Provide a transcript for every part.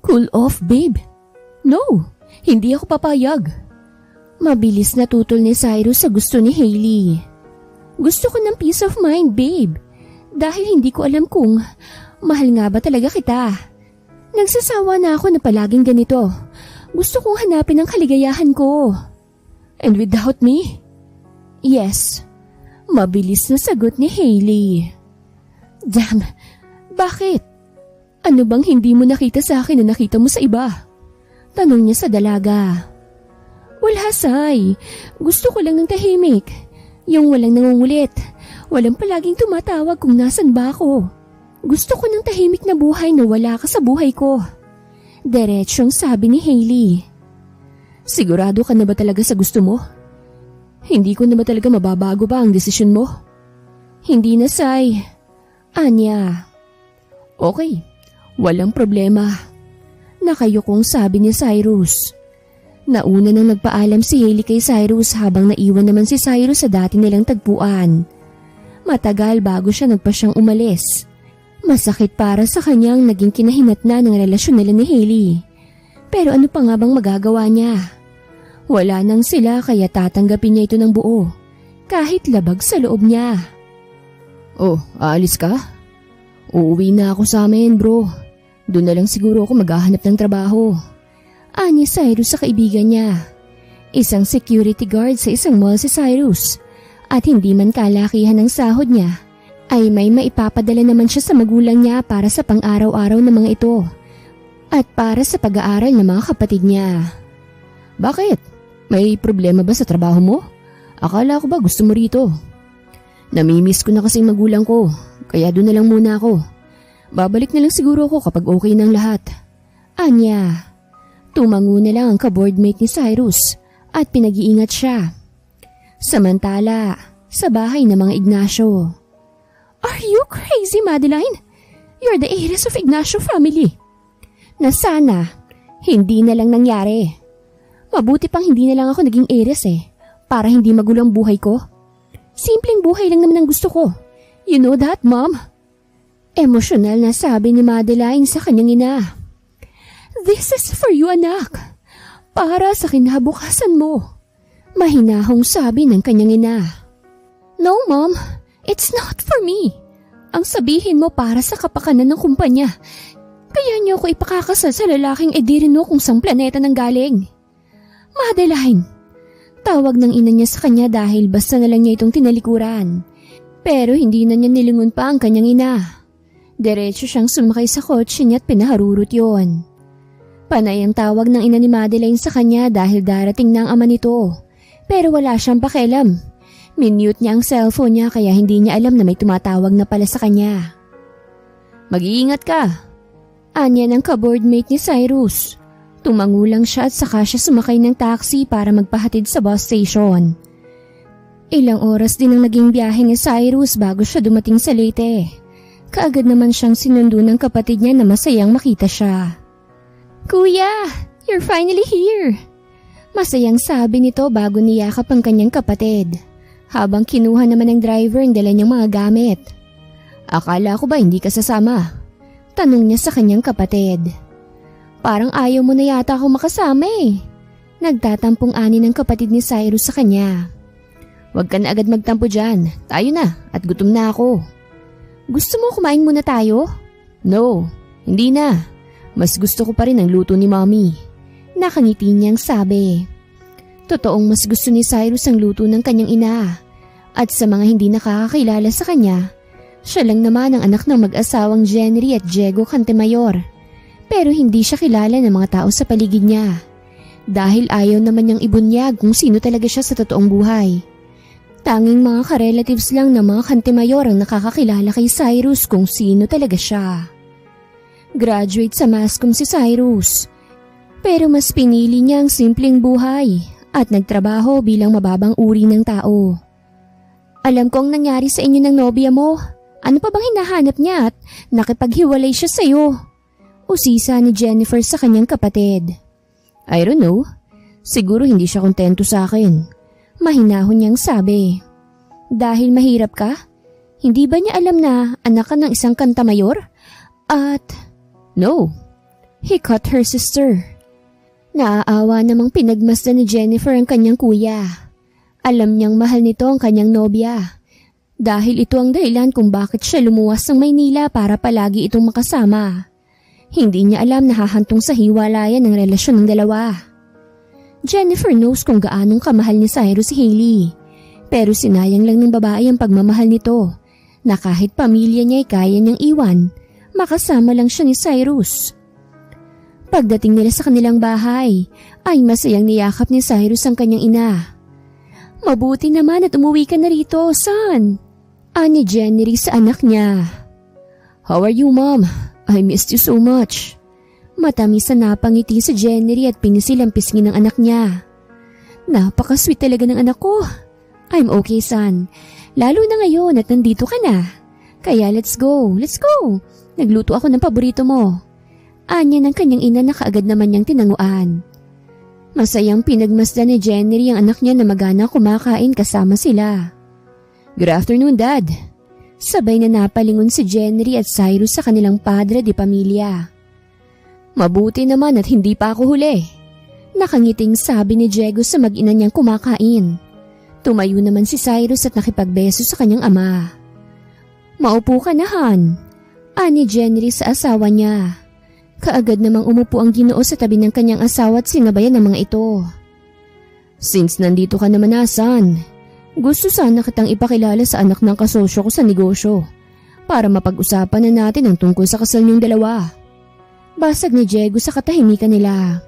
Cool off, babe. No, hindi ako papayag. Mabilis na tutol ni Cyrus sa gusto ni Hailey. Gusto ko ng peace of mind, babe. Dahil hindi ko alam kung mahal nga ba talaga kita. Nagsasawa na ako na palaging ganito. Gusto kong hanapin ang kaligayahan ko. And without me? Yes. Mabilis na sagot ni Hailey. Damn, bakit? Ano bang hindi mo nakita sa akin na nakita mo sa iba? Tanong niya sa dalaga. Wala, Sai. Gusto ko lang ng tahimik. Yung walang nangungulit. Walang palaging tumatawag kung nasan ba ako. Gusto ko ng tahimik na buhay na wala ka sa buhay ko. Diretsyong sabi ni Hailey. Sigurado ka na ba talaga sa gusto mo? Hindi ko na ba talaga mababago ba ang desisyon mo? Hindi na, Sai. Anya. Okay, walang problema. Nakayukong sabi ni Cyrus. Nauna nang nagpaalam si Hailey kay Cyrus habang naiwan naman si Cyrus sa dati nilang tagpuan. Matagal bago siya nagpasyang umalis. Masakit para sa kanyang naging kinahinatnan ng relasyon nila ni Hailey. Pero ano pa nga bang magagawa niya? Wala nang sila kaya tatanggapin niya ito ng buo. Kahit labag sa loob niya. Oh, aalis ka? Uuwi na ako sa amin, bro. Doon na lang siguro ako maghahanap ng trabaho. Ani Cyrus sa kaibigan niya. Isang security guard sa isang mall si Cyrus. At hindi man kalakihan ng sahod niya, ay may maipapadala naman siya sa magulang niya para sa pang-araw-araw na mga ito. At para sa pag-aaral ng mga kapatid niya. Bakit? May problema ba sa trabaho mo? Akala ko ba gusto mo rito? Namimiss ko na kasing magulang ko, kaya doon na lang muna ako. Babalik na lang siguro ako kapag okay ng lahat. Anya. Tumango na lang ang ka-boardmate ni Cyrus at pinag-iingat siya. Samantala, sa bahay ng mga Ignacio. Are you crazy, Madeline? You're the heiress of Ignacio family. Na sana, hindi na lang nangyari. Mabuti pang hindi na lang ako naging heiress para hindi magulang buhay ko. Simpleng buhay lang naman ang gusto ko. You know that, Mom? Emosyonal na sabi ni Madeline sa kanyang ina. This is for you, anak. Para sa kinabukasan mo. Mahinahong sabi ng kanyang ina. No, Mom. It's not for me. Ang sabihin mo para sa kapakanan ng kumpanya. Kaya niyo ako ipakakasal sa lalaking edi rin kung sang planeta nang galing. Madeline. Tawag ng ina niya sa kanya dahil basta na lang niya itong tinalikuran. Pero hindi na niya nilingon pa ang kanyang ina. Diretso siyang sumakay sa kotse niya at pinaharurot yon. Panay ang tawag ng ina ni Madeline sa kanya dahil darating na ang ama nito. Pero wala siyang pakialam. Minute niya ang cellphone niya kaya hindi niya alam na may tumatawag na pala sa kanya. Mag-iingat ka. Anya ng ka-boardmate ni Cyrus. Tumango lang siya at saka siya sumakay ng taxi para magpahatid sa bus station. Ilang oras din ang naging biyahe ni Cyrus bago siya dumating sa Leyte. Kaagad naman siyang sinundo ng kapatid niya na masayang makita siya. Kuya, you're finally here. Masayang sabi nito bago niyakap ang kanyang kapatid. Habang kinuha naman ng driver ang dala niyang mga gamit. Akala ko ba hindi ka sasama? Tanong niya sa kanyang kapatid. Parang ayaw mo na yata ako makasama Nagtatampong ani ng kapatid ni Cyrus sa kanya. Huwag ka na agad magtampo dyan. Tayo na at gutom na ako. Gusto mo kumain muna tayo? No, hindi na. Mas gusto ko pa rin ang luto ni Mommy. Nakangiti niyang sabi. Totoong mas gusto ni Cyrus ang luto ng kanyang ina. At sa mga hindi nakakakilala sa kanya, siya lang naman ang anak ng mag-asawang Jenry at Diego Cantemayor. Pero hindi siya kilala ng mga tao sa paligid niya. Dahil ayaw naman niyang ibunyag kung sino talaga siya sa totoong buhay. Tanging mga ka-relatives lang ng mga Cantemayor ang nakakakilala kay Cyrus kung sino talaga siya. Graduate sa Mascom si Cyrus. Pero mas pinili niya ang simpleng buhay at nagtrabaho bilang mababang uri ng tao. Alam kong nangyari sa inyo ng nobya mo. Ano pa bang hinahanap niya at nakipaghiwalay siya sa'yo? Usisa ni Jennifer sa kanyang kapatid. I don't know. Siguro hindi siya kontento sa akin. Mahinahon niyang sabi. Dahil mahirap ka? Hindi ba niya alam na anak ka ng isang Cantemayor? At... No. He caught her sister. Naaawa namang pinagmasdan ni Jennifer ang kanyang kuya. Alam niyang mahal nito ang kanyang nobya. Dahil ito ang dahilan kung bakit siya lumuwas ng Maynila para palagi itong makasama. Hindi niya alam na hahantong sa hiwalayan ng relasyon ng dalawa. Jennifer knows kung gaanong kamahal ni Cyrus si Hailey. Pero sinayang lang ng babae ang pagmamahal nito na kahit pamilya niya ay kaya niyang iwan, makasama lang siya ni Cyrus. Pagdating nila sa kanilang bahay, ay masayang niyakap ni Cyrus ang kanyang ina. Mabuti naman at umuwi ka na rito, son. Ani Jenny sa anak niya. How are you, mom? I missed you so much. Matamis na napangiti si Jenny at pinisil ang pisngi ng anak niya. Napaka-sweet talaga ng anak ko. I'm okay, son. Lalo na ngayon at nandito ka na. Kaya let's go. Nagluto ako ng paborito mo. Anya ng kanyang ina na kaagad naman niyang tinanguan. Masayang pinagmasdan ni Jenny ang anak niya na magana kumakain kasama sila. Good afternoon, Dad. Sabay na napalingon si Jenny at Cyrus sa kanilang padre di pamilya. Mabuti naman at hindi pa ako huli. Nakangiting sabi ni Diego sa mag-ina niyang kumakain. Tumayo naman si Cyrus at nakipagbeso sa kanyang ama. Maupo ka na, Han. Ani Jenny sa asawa niya. Kaagad namang umupo ang Ginoo sa tabi ng kanyang asawa at sinabayan ng mga ito. Since nandito ka naman na, son, gusto sana kitang ipakilala sa anak ng kasosyo ko sa negosyo para mapag-usapan na natin ang tungkol sa kasal niyong dalawa. Basag ni Diego sa katahimikan nila.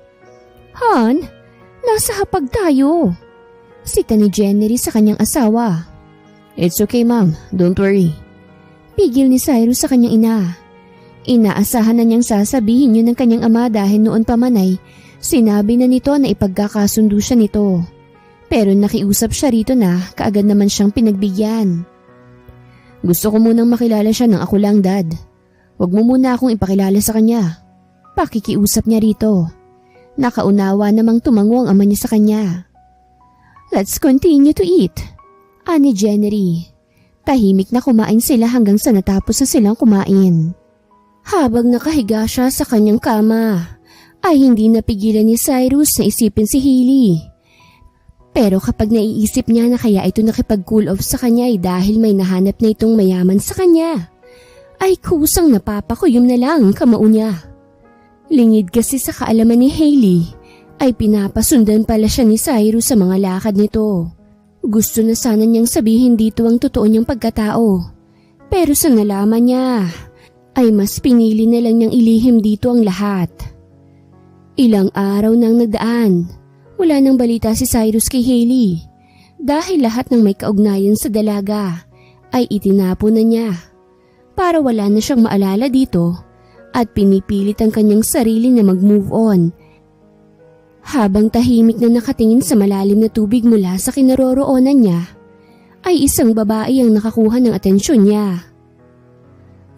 Han, nasa hapag tayo. Sita ni Jenny sa kanyang asawa. It's okay, ma'am. Don't worry. Pigil ni Cyrus sa kanyang ina. Inaasahan na niyang sasabihin yun ng kanyang ama dahil noon pa man ay sinabi na nito na ipagkakasundo siya nito. Pero nakiusap siya rito na kaagad naman siyang pinagbigyan. Gusto ko munang makilala siya ng ako lang, Dad. Huwag mo muna akong ipakilala sa kanya. Pakikiusap niya rito. Nakaunawa namang tumango ang ama niya sa kanya. Let's continue to eat. Ani Jenny. Tahimik na kumain sila hanggang sa natapos na silang kumain. Habang nakahiga siya sa kanyang kama, ay hindi napigilan ni Cyrus na isipin si Hailey. Pero kapag naiisip niya na kaya ito nakipag-cool off sa kanya ay dahil may nahanap na itong mayaman sa kanya, ay kusang napapakuyom na lang ang kamao niya. Lingid kasi sa kaalaman ni Hailey, ay pinapasundan pala siya ni Cyrus sa mga lakad nito. Gusto na sana niyang sabihin dito ang totoo niyang pagkatao. Pero sa nalaman niya, ay mas pinili na lang niyang ilihim dito ang lahat. Ilang araw nang nagdaan, wala nang balita si Cyrus kay Hailey. Dahil lahat ng may kaugnayan sa dalaga ay itinapon na niya. Para wala na siyang maalala dito at pinipilit ang kanyang sarili na mag-move on. Habang tahimik na nakatingin sa malalim na tubig mula sa kinaroroonan niya, ay isang babae ang nakakuha ng atensyon niya.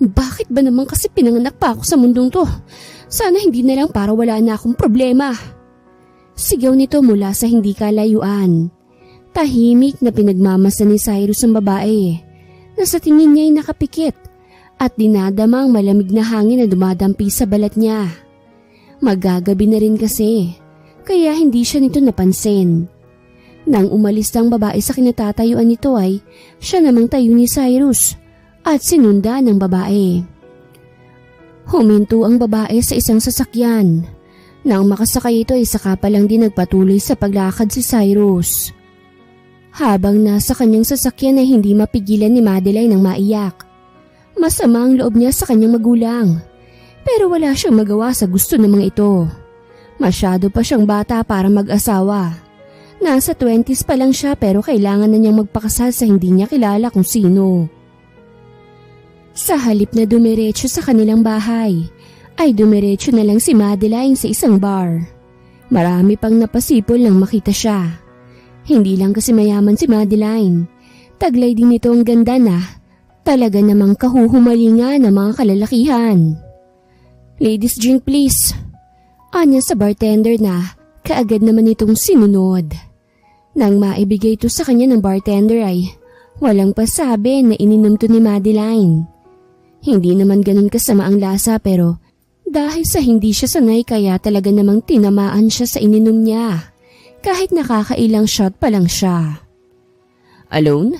Bakit ba naman kasi pinanganak pa ako sa mundong to? Sana hindi na lang para wala na akong problema. Sigaw nito mula sa hindi kalayuan. Tahimik na pinagmamasan ni Cyrus ang babae na sa tingin niya ay nakapikit at dinadama ang malamig na hangin na dumadampi sa balat niya. Magagabi na rin kasi, kaya hindi siya nito napansin. Nang umalis ang babae sa kinatatayuan nito ay siya namang tayo ni Cyrus at sinunda ng babae. Huminto ang babae sa isang sasakyan. Nang makasakay ito ay saka pa lang din nagpatuloy sa paglakad si Cyrus. Habang nasa kanyang sasakyan ay hindi mapigilan ni Madeline ng maiyak. Masama ang loob niya sa kanyang magulang, pero wala siyang magawa sa gusto ng mga ito. Masyado pa siyang bata para mag-asawa. Nasa 20s pa lang siya pero kailangan na niyang magpakasal sa hindi niya kilala kung sino. Sa halip na dumiretso sa kanilang bahay, ay dumiretso na lang si Madeline sa isang bar. Marami pang napasipol nang makita siya. Hindi lang kasi mayaman si Madeline. Taglay din ito ang ganda na talaga namang kahuhumalingan ng mga kalalakihan. Ladies drink please. Anya sa bartender na kaagad naman itong sinunod. Nang maibigay ito sa kanya ng bartender ay walang pasabi na ininom to ni Madeline. Hindi naman ganun kasama ang lasa pero Dahil sa hindi siya sanay kaya talaga namang tinamaan siya sa ininom niya. Kahit nakakailang shot pa lang siya. Alone?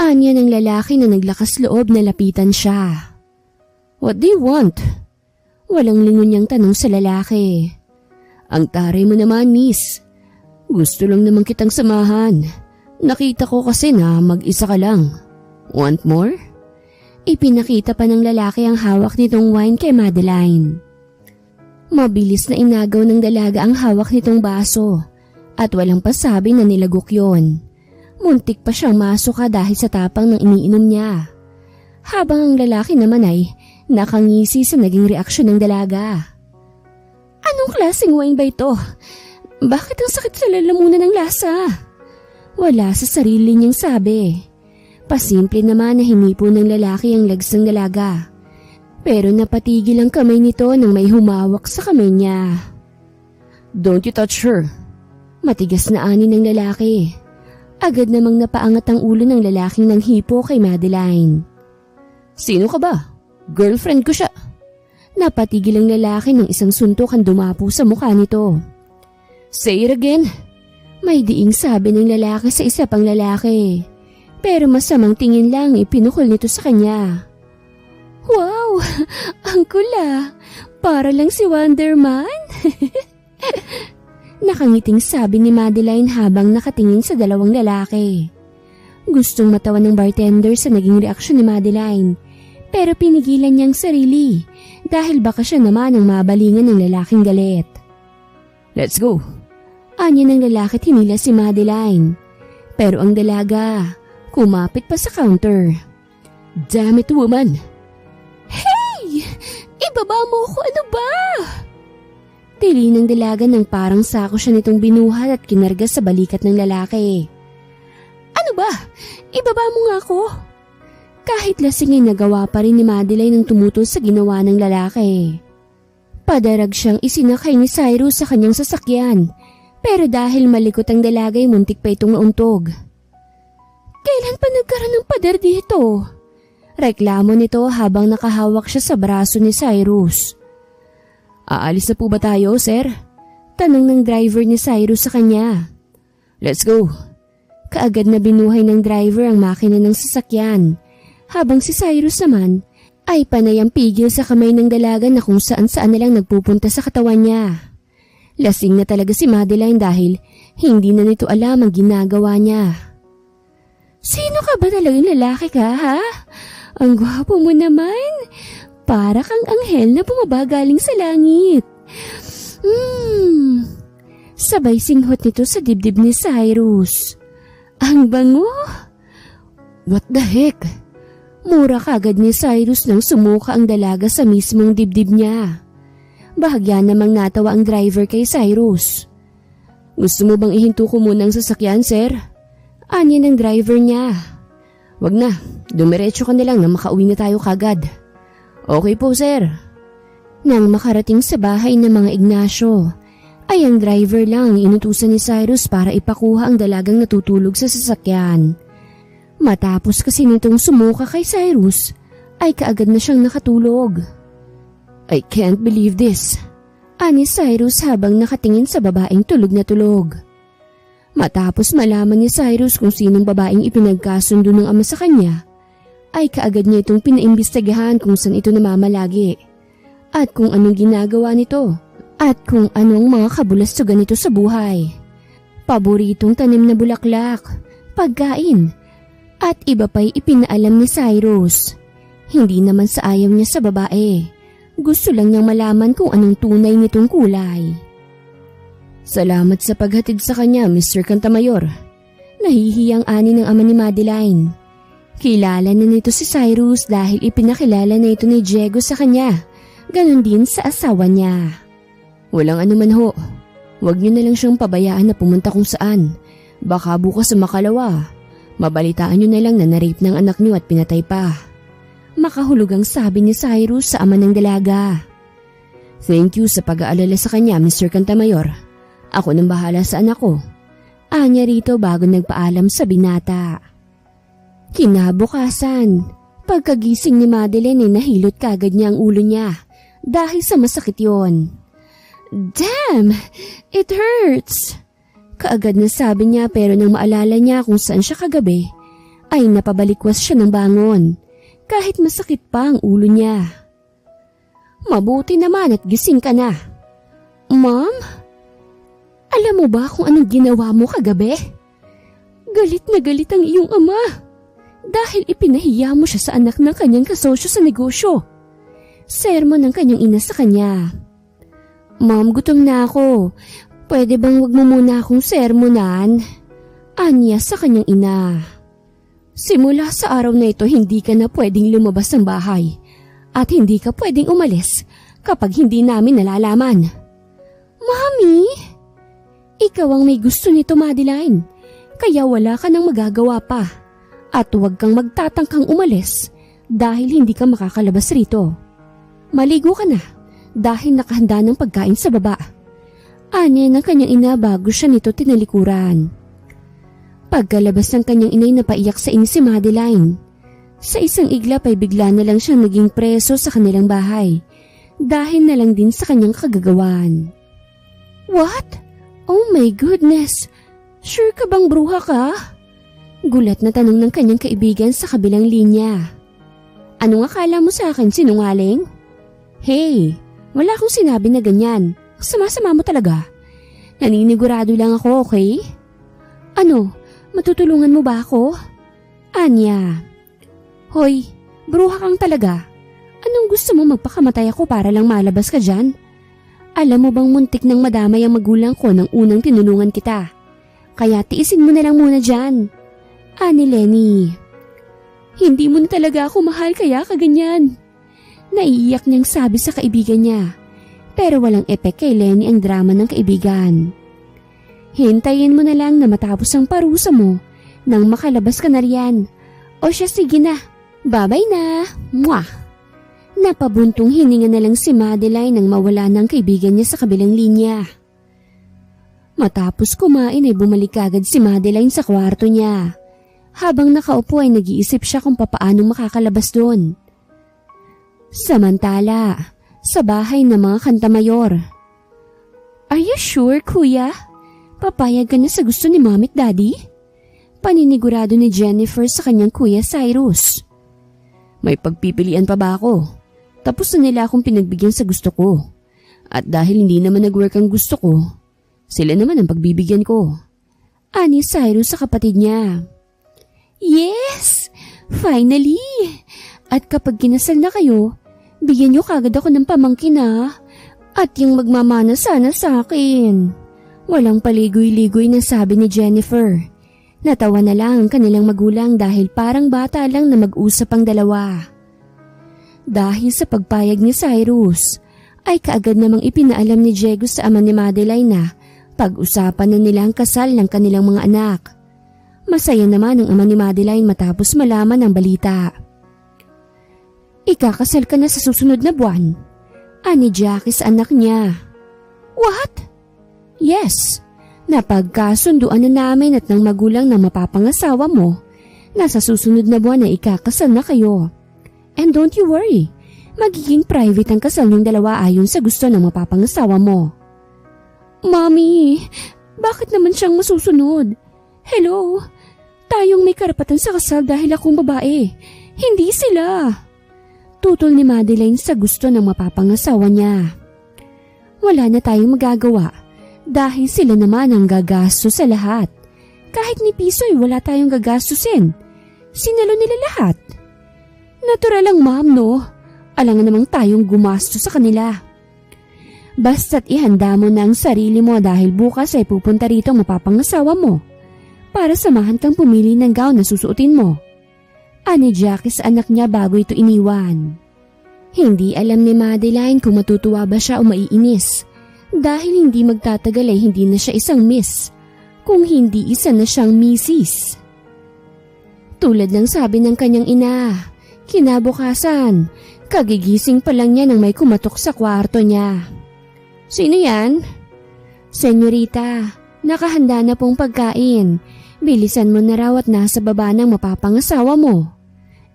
Anya ng lalaki na naglakas loob na lapitan siya. What do you want? Walang lingon niyang tanong sa lalaki. Ang taray mo naman, miss. Gusto lang naman kitang samahan. Nakita ko kasi na mag-isa ka lang. Want more? Ipinakita pa ng lalaki ang hawak nitong wine kay Madeline. Mabilis na inagaw ng dalaga ang hawak nitong baso at walang pasabi na nilagok yon. Muntik pa siyang masuka dahil sa tapang ng iniinom niya. Habang ang lalaki naman ay nakangisi sa naging reaksyon ng dalaga. Anong klaseng wine ba ito? Bakit ang sakit sa lalamunan ng lasa? Wala sa sarili niyang sabi. Pasimple naman na hinipo ng lalaki ang legs ng dalaga. Pero napatigil ang kamay nito nang may humawak sa kamay niya. Don't you touch her. Matigas na ani ng lalaki. Agad namang napaangat ang ulo ng lalaking nanghipo kay Madeline. Sino ka ba? Girlfriend ko siya. Napatigil ang lalaki ng isang suntok ang dumapo sa mukha nito. Say it again. May diing sabi ng lalaki sa isa pang lalaki. Pero masamang tingin lang ipinukol nito sa kanya. Wow! Ang kula! Para lang si Wonder Man! Nakangiting sabi ni Madeline habang nakatingin sa dalawang lalaki. Gustong matawa ng bartender sa naging reaksyon ni Madeline. Pero pinigilan niyang sarili dahil baka siya naman ang mabalingan ng lalaking galit. Let's go! Anya ng lalaki tinila si Madeline. Pero ang dalaga kumapit pa sa counter. Damn it, woman! Hey! Ibaba mo ko, ano ba? Tili ng dalaga nang parang sako siya nitong binuhat at kinarga sa balikat ng lalaki. Ano ba? Ibaba mo nga ako. Kahit lasing ay nagawa pa rin ni Madeline ang tumutol sa ginawa ng lalaki. Padarag siyang isinakay ni Cyrus sa kanyang sasakyan. Pero dahil malikot ang dalaga ay muntik pa itong nauntog. Kailan pa nagkaroon ng pader dito? Reklamo nito habang nakahawak siya sa braso ni Cyrus. Aalis na po ba tayo, sir? Tanong ng driver ni Cyrus sa kanya. Let's go. Kaagad na binuhay ng driver ang makina ng sasakyan, habang si Cyrus naman ay panay ang pigil sa kamay ng dalaga na kung saan-saan nalang nagpupunta sa katawan niya. Lasing na talaga si Madeline dahil hindi na nito alam ang ginagawa niya. Sino ka ba talagang lalaki ka, ha? Ang gwapo mo naman. Para kang anghel na bumaba galing sa langit. Sabay singhot nito sa dibdib ni Cyrus. Ang bango. What the heck? Mura kagad ni Cyrus nang sumuka ang dalaga sa mismong dibdib niya. Bahagya namang natawa ang driver kay Cyrus. Gusto mo bang ihinto ko muna ang sasakyan, sir? Anya ng driver niya. Wag na, dumiretso ka na lang na makauwi na tayo kagad. Okay po, sir. Nang makarating sa bahay ng mga Ignacio, ay ang driver lang ang inutusan ni Cyrus para ipakuha ang dalagang natutulog sa sasakyan. Matapos kasi nitong sumuka kay Cyrus, ay kaagad na siyang nakatulog. I can't believe this. Ani Cyrus habang nakatingin sa babaeng tulog na tulog. Matapos malaman ni Cyrus kung sinong babaeng ipinagkasundo ng ama sa kanya, ay kaagad niya itong pinaimbestigahan kung saan ito namamalagi at kung anong ginagawa nito at kung anong mga kabulastugan nito sa buhay. Paboritong tanim na bulaklak, pagkain, at iba pa'y ipinaalam ni Cyrus. Hindi naman sa ayaw niya sa babae. Gusto lang niyang malaman kung anong tunay nitong kulay. Salamat sa paghatid sa kanya, Mr. Cantamayor. Nahihiyang ani ng ama ni Madeline. Kilala na nito si Cyrus dahil ipinakilala na ito ni Diego sa kanya. Ganon din sa asawa niya. Walang anuman ho. Huwag niyo na lang siyang pabayaan na pumunta kung saan. Baka bukas sa makalawa. Mabalitaan niyo na lang na na-rape ng anak niyo at pinatay pa. Makahulugang sabi ni Cyrus sa ama ng dalaga. Thank you sa pag-aalala sa kanya, Mr. Cantamayor. Ako nang bahala sa anak ko. Anya rito bago nagpaalam sa binata. Kinabukasan, pagkagising ni Madeline ay nahilot kagad niya ang ulo niya dahil sa masakit yon. Damn! It hurts! Kaagad na sabi niya pero nang maalala niya kung saan siya kagabi, ay napabalikwas siya ng bangon kahit masakit pa ang ulo niya. Mabuti naman at gising ka na. Mom? Alam mo ba kung anong ginawa mo kagabi? Galit na galit ang iyong ama dahil ipinahiya mo siya sa anak ng kanyang kasosyo sa negosyo. Sermon ng kanyang ina sa kanya. Mom, gutom na ako. Pwede bang wag mo muna akong sermonan? Anya sa kanyang ina. Simula sa araw na ito, hindi ka na pwedeng lumabas ng bahay at hindi ka pwedeng umalis kapag hindi namin nalalaman. Mami! Ikaw ang may gusto nito, Madeline. Kaya wala ka nang magagawa pa. At huwag kang magtatangkang umalis dahil hindi ka makakalabas rito. Maligo ka na dahil nakahanda ng pagkain sa baba. Anya ng kanyang ina bago siya nito tinalikuran. Pagkalabas ng kanyang inay napaiyak sa inis si Madeline. Sa isang iglap ay bigla na lang siyang naging preso sa kanilang bahay dahil na lang din sa kanyang kagagawan. What? Oh my goodness! Sure ka bang bruha ka? Gulat na tanong ng kanyang kaibigan sa kabilang linya. Anong akala mo sa akin, sinungaling? Hey, wala akong sinabi na ganyan. Sama-sama mo talaga. Naninigurado lang ako, okay? Ano, matutulungan mo ba ako? Anya. Hoy, bruha kang talaga. Anong gusto mo magpakamatay ako para lang malabas ka dyan? Alam mo bang muntik nang madamay ang magulang ko nang unang tinulungan kita? Kaya tiisin mo na lang muna dyan. Ani Lenny. Hindi mo na talaga ako mahal kaya kaganyan. Naiiyak niyang sabi sa kaibigan niya. Pero walang epek kay Lenny ang drama ng kaibigan. Hintayin mo na lang na matapos ang parusa mo nang makalabas ka na riyan. O siya sige na. Bye-bye na. Mwah! Napabuntong hininga na lang si Madeline nang mawala ng kaibigan niya sa kabilang linya. Matapos kumain ay bumalik agad si Madeline sa kwarto niya. Habang nakaupo ay nag-iisip siya kung papaanong makakalabas doon. Samantala, sa bahay ng mga kantamayor. Are you sure, kuya? Papayag ka na sa gusto ni Mom at Daddy? Paninigurado ni Jennifer sa kanyang kuya Cyrus. May pagpipilian pa ba ako? Tapos na nila akong pinagbigyan sa gusto ko. At dahil hindi naman nag-work ang gusto ko, sila naman ang pagbibigyan ko. Ani Cyrus sa kapatid niya. Yes! Finally! At kapag kinasal na kayo, bigyan niyo kagad ako ng pamangkin na. At yung magmamana sana sa akin. Walang paligoy-ligoy na sabi ni Jennifer. Natawa na lang ang kanilang magulang dahil parang bata lang na mag-usap ang dalawa. Dahil sa pagpayag ni Cyrus, ay kaagad namang ipinaalam ni Diego sa ama ni Madeline na pag-usapan na nila ang kasal ng kanilang mga anak. Masaya naman ang ama ni Madeline matapos malaman ang balita. Ikakasal ka na sa susunod na buwan, ani Jackie sa anak niya. What? Yes, napagkasunduan na namin at ng magulang na mapapangasawa mo na sa susunod na buwan na ikakasal na kayo. And don't you worry, magiging private ang kasal ng dalawa ayon sa gusto ng mapapangasawa mo. Mommy, bakit naman siyang masusunod? Hello, tayong may karapatan sa kasal dahil akong babae. Hindi sila. Tutol ni Madeline sa gusto ng mapapangasawa niya. Wala na tayong magagawa dahil sila naman ang gagasto sa lahat. Kahit ni piso ay wala tayong gagastusin. Sinalo nila lahat. Natural lang, ma'am, no? Alangan namang tayong gumasto sa kanila. Basta't ihanda mo na ang sarili mo dahil bukas ay pupunta rito ang mapapangasawa mo para samahan kang pumili ng gown na susuotin mo. Ani Jackie sa anak niya bago ito iniwan. Hindi alam ni Madeline kung matutuwa ba siya o maiinis dahil hindi magtatagal ay hindi na siya isang miss, kung hindi isa na siyang misis. Tulad ng sabi ng kanyang ina, kinabukasan, kagigising pa lang niya nang may kumatok sa kwarto niya. Sino yan? Senyorita, nakahanda na pong pagkain. Bilisan mo na raw at nasa baba ng mapapangasawa mo.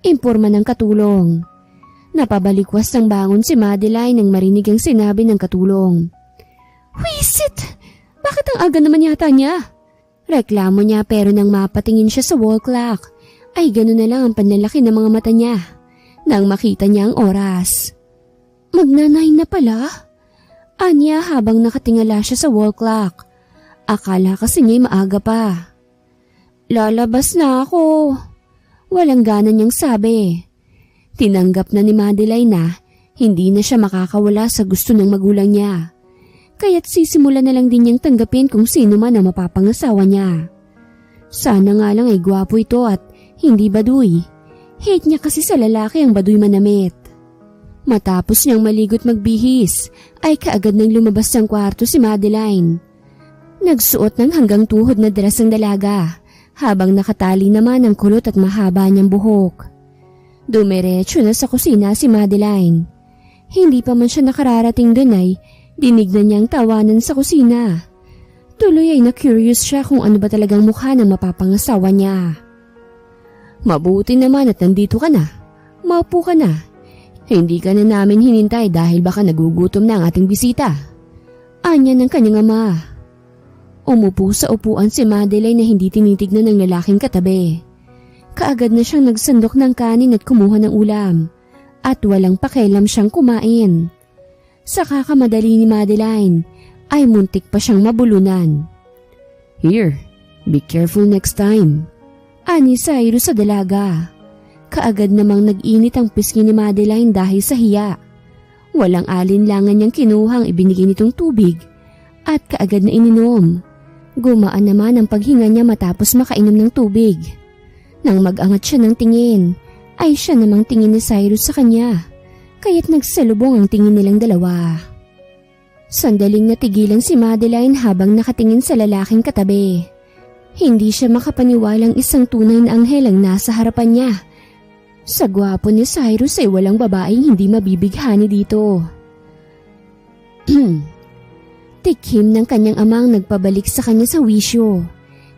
Imporma ng katulong. Napabalikwas ng bangon si Madeline nang marinig ang sinabi ng katulong. Wisit! Bakit ang aga naman yata niya? Reklamo niya pero nang mapatingin siya sa wall clock, ay gano'n na lang ang panlalaki ng mga mata niya nang makita niya ang oras. Magna-9 na pala? Anya habang nakatingala siya sa wall clock. Akala kasi niya'y maaga pa. Lalabas na ako. Walang gana niyang sabi. Tinanggap na ni Madeline na hindi na siya makakawala sa gusto ng magulang niya. Kaya't sisimula na lang din niyang tanggapin kung sino man ang mapapangasawa niya. Sana nga lang ay gwapo ito at hindi baduy. Hate niya kasi sa lalaki ang baduy manamit. Matapos niyang maligot magbihis, ay kaagad nang lumabas ng kwarto si Madeline. Nagsuot ng hanggang tuhod na dress ng dalaga, habang nakatali naman ang kulot at mahaba niyang buhok. Dumiretso na sa kusina si Madeline. Hindi pa man siya nakararating dun ay dinig na niyang tawanan sa kusina. Tuloy ay na-curious siya kung ano ba talagang mukha ng mapapangasawa niya. Mabuti naman at nandito ka na. Maupo ka na. Hindi ka na namin hinintay dahil baka nagugutom na ang ating bisita. Anya ng kanyang ama. Umupo sa upuan si Madeline na hindi tinitignan ng lalaking katabi. Kaagad na siyang nagsandok ng kanin at kumuha ng ulam. At walang pakialam siyang kumain. Sa kakamadali ni Madeline, ay muntik pa siyang mabulunan. Here, be careful next time. Ani Cyrus sa dalaga. Kaagad namang nag-init ang pisngi ni Madeline dahil sa hiya. Walang alinlangan niyang kinuhang ibinigay nitong tubig at kaagad na ininom. Gumaan naman ang paghinga niya matapos makainom ng tubig. Nang mag-angat siya ng tingin, ay siya namang tingin ni Cyrus sa kanya, kaya't nagsalubong ang tingin nilang dalawa. Sandaling natigilan si Madeline habang nakatingin sa lalaking katabi. Hindi siya makapaniwalang isang tunay na anghel ang nasa harapan niya. Sa gwapo ni Cyrus ay walang babaeng hindi mabibighani dito. Tikim ng kanyang amang nagpabalik sa kanya sa wisyo.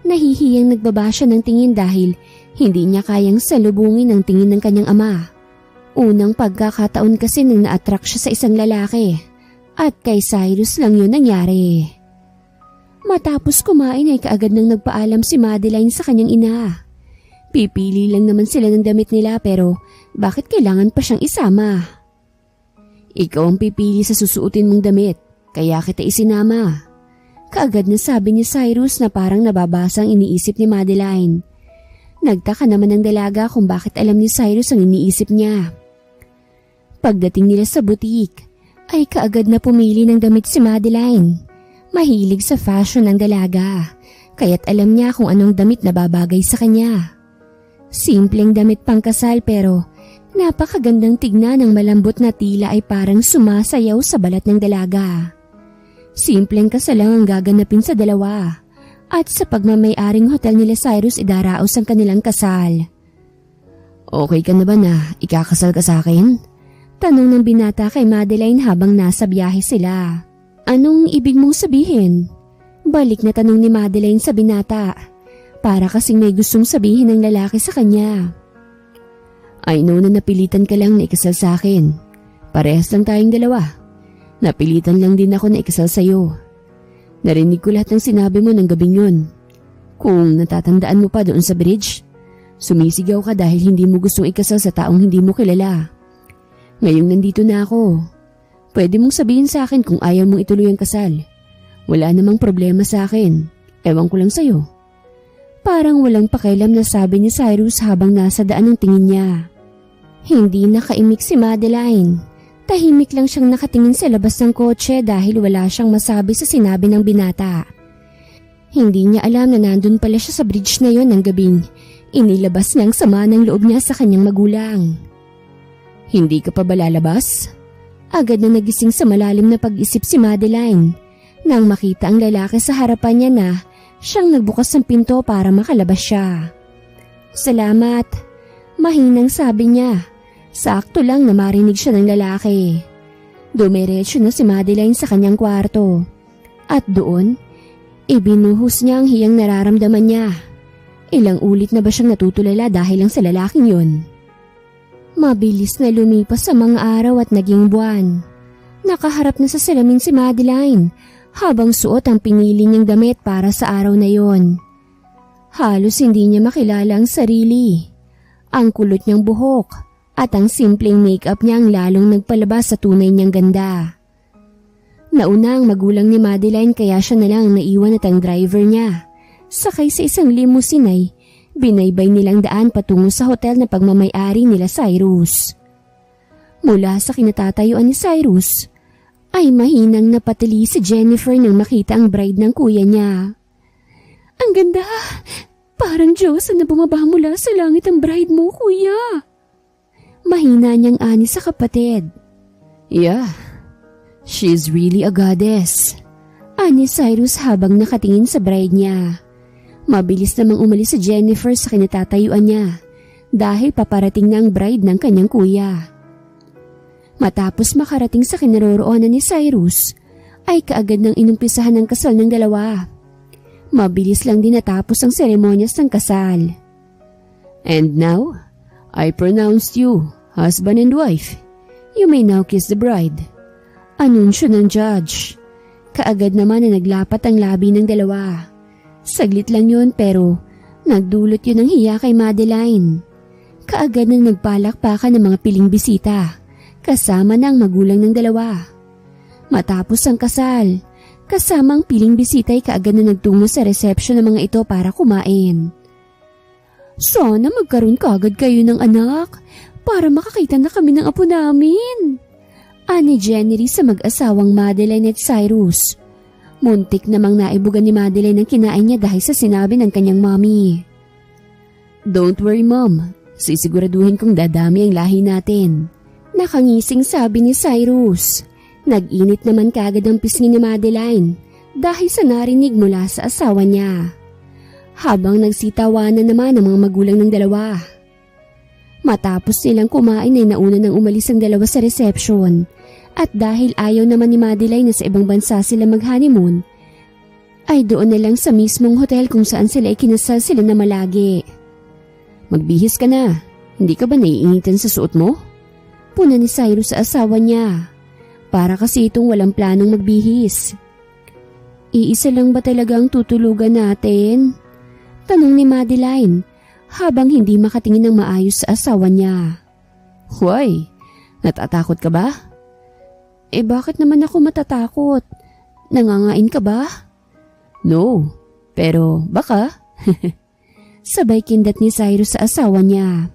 Nahihiyang nagbaba siya ng tingin dahil hindi niya kayang salubungin ang tingin ng kanyang ama. Unang pagkakataon kasi nang na-attract siya sa isang lalaki at kay Cyrus lang yun nangyari. Matapos kumain ay kaagad nang nagpaalam si Madeline sa kanyang ina. Pipili lang naman sila ng damit nila pero bakit kailangan pa siyang isama? Ikaw ang pipili sa susuotin mong damit. Kaya kita isinama. Kaagad na sabi ni Cyrus na parang nababasa ang iniisip ni Madeline. Nagtaka naman ng dalaga kung bakit alam ni Cyrus ang iniisip niya. Pagdating nila sa butik, ay kaagad na pumili ng damit si Madeline. Mahilig sa fashion ng dalaga, kaya't alam niya kung anong damit na babagay sa kanya. Simpleng damit pangkasal pero napakagandang tignan ng malambot na tila ay parang sumasayaw sa balat ng dalaga. Simpleng kasal lang ang gaganapin sa dalawa at sa pagmamay-aring hotel nila Cyrus idaraos ang kanilang kasal. Okay ka na ba na ikakasal ka sa akin? Tanong ng binata kay Madeline habang nasa biyahe sila. Anong ibig mong sabihin? Balik na tanong ni Madeline sa binata. Para kasing may gustong sabihin ng lalaki sa kanya. I know na napilitan ka lang na ikasal sa akin. Parehas lang tayong dalawa. Napilitan lang din ako na ikasal sa'yo. Narinig ko lahat ng sinabi mo ng gabing yun. Kung natatandaan mo pa doon sa bridge, sumisigaw ka dahil hindi mo gustong ikasal sa taong hindi mo kilala. Ngayong nandito na ako. Pwede mong sabihin sa akin kung ayaw mong ituloy ang kasal. Wala namang problema sa akin. Ewan ko lang sa'yo. Parang walang pakialam na sabi ni Cyrus habang nasa daan ang tingin niya. Hindi nakaimik si Madeline. Tahimik lang siyang nakatingin sa labas ng kotse dahil wala siyang masabi sa sinabi ng binata. Hindi niya alam na nandun pala siya sa bridge na yon ng gabing inilabas niya ang sama ng loob niya sa kanyang magulang. Hindi ka pa ba lalabas? Agad na nagising sa malalim na pag-isip si Madeline nang makita ang lalaki sa harapan niya na siyang nagbukas ng pinto para makalabas siya. Salamat, mahinang sabi niya. Sakto lang na marinig siya ng lalaki. Dumiretso na si Madeline sa kanyang kwarto. At doon, ibinuhos niya ang hiyang nararamdaman niya. Ilang ulit na ba siyang natutulala dahil lang sa lalaking yun? Mabilis na lumipas sa mga araw at naging buwan. Nakaharap na sa salamin si Madeline habang suot ang pinili niyang damit para sa araw na yon. Halos hindi niya makilala ang sarili. Ang kulot niyang buhok at ang simpleng makeup niya ang lalong nagpalabas sa tunay niyang ganda. Nauna ang magulang ni Madeline kaya siya na lang ang naiwan at ang driver niya. Sakay sa isang limousine ay binaybay nilang daan patungo sa hotel na pagmamay-ari nila Cyrus. Mula sa kinatatayuan ni Cyrus, ay mahinang napatili si Jennifer nang makita ang bride ng kuya niya. Ang ganda! Parang Diyos na bumaba mula sa langit ang bride mo, kuya. Mahina niyang ani sa kapatid. Yeah, she's really a goddess. Ani Cyrus habang nakatingin sa bride niya. Mabilis namang umalis si Jennifer sa kinatatayuan niya dahil paparating na ang bride ng kanyang kuya. Matapos makarating sa kinaroroonan ni Cyrus, ay kaagad nang inumpisahan ng kasal ng dalawa. Mabilis lang din natapos ang seremonyas ng kasal. And now, I pronounce you husband and wife. You may now kiss the bride. Anunsyo ng judge. Kaagad naman na naglapat ang labi ng dalawa. Saglit lang yun pero nagdulot yun ng hiya kay Madeline. Kaagad nang nagpalakpakan ng mga piling bisita kasama ng magulang ng dalawa. Matapos ang kasal, kasama ang piling bisita ay kaagad na nagtungo sa reception ng mga ito para kumain. Sana magkaroon kaagad kayo ng anak para makakita na kami ng apo namin. Ani Jenny sa mag-asawang Madeline at Cyrus. Muntik namang naibugan ni Madeline ang kinain niya dahil sa sinabi ng kanyang mommy. Don't worry mom, sisiguraduhin kong dadami ang lahi natin. Nakangising sabi ni Cyrus. Nag-init naman kaagad ang pisngi ni Madeline dahil sa narinig mula sa asawa niya. Habang nagsitawanan naman ang mga magulang ng dalawa. Matapos nilang kumain ay nauna nang umalis ang dalawa sa reception. At dahil ayaw naman ni Madeline na sa ibang bansa sila mag-honeymoon, ay doon na lang sa mismong hotel kung saan sila ikinasal sila na malagi. Magbihis ka na, hindi ka ba naiinitan sa suot mo? Puna ni Cyrus sa asawa niya, para kasi itong walang planong magbihis. Iisa lang ba talaga ang tutulugan natin? Tanong ni Madeline, habang hindi makatingin ng maayos sa asawa niya. Why? Natatakot ka ba? Bakit naman ako matatakot? Nangangain ka ba? No, pero baka. Sabay kindat ni Cyrus sa asawa niya.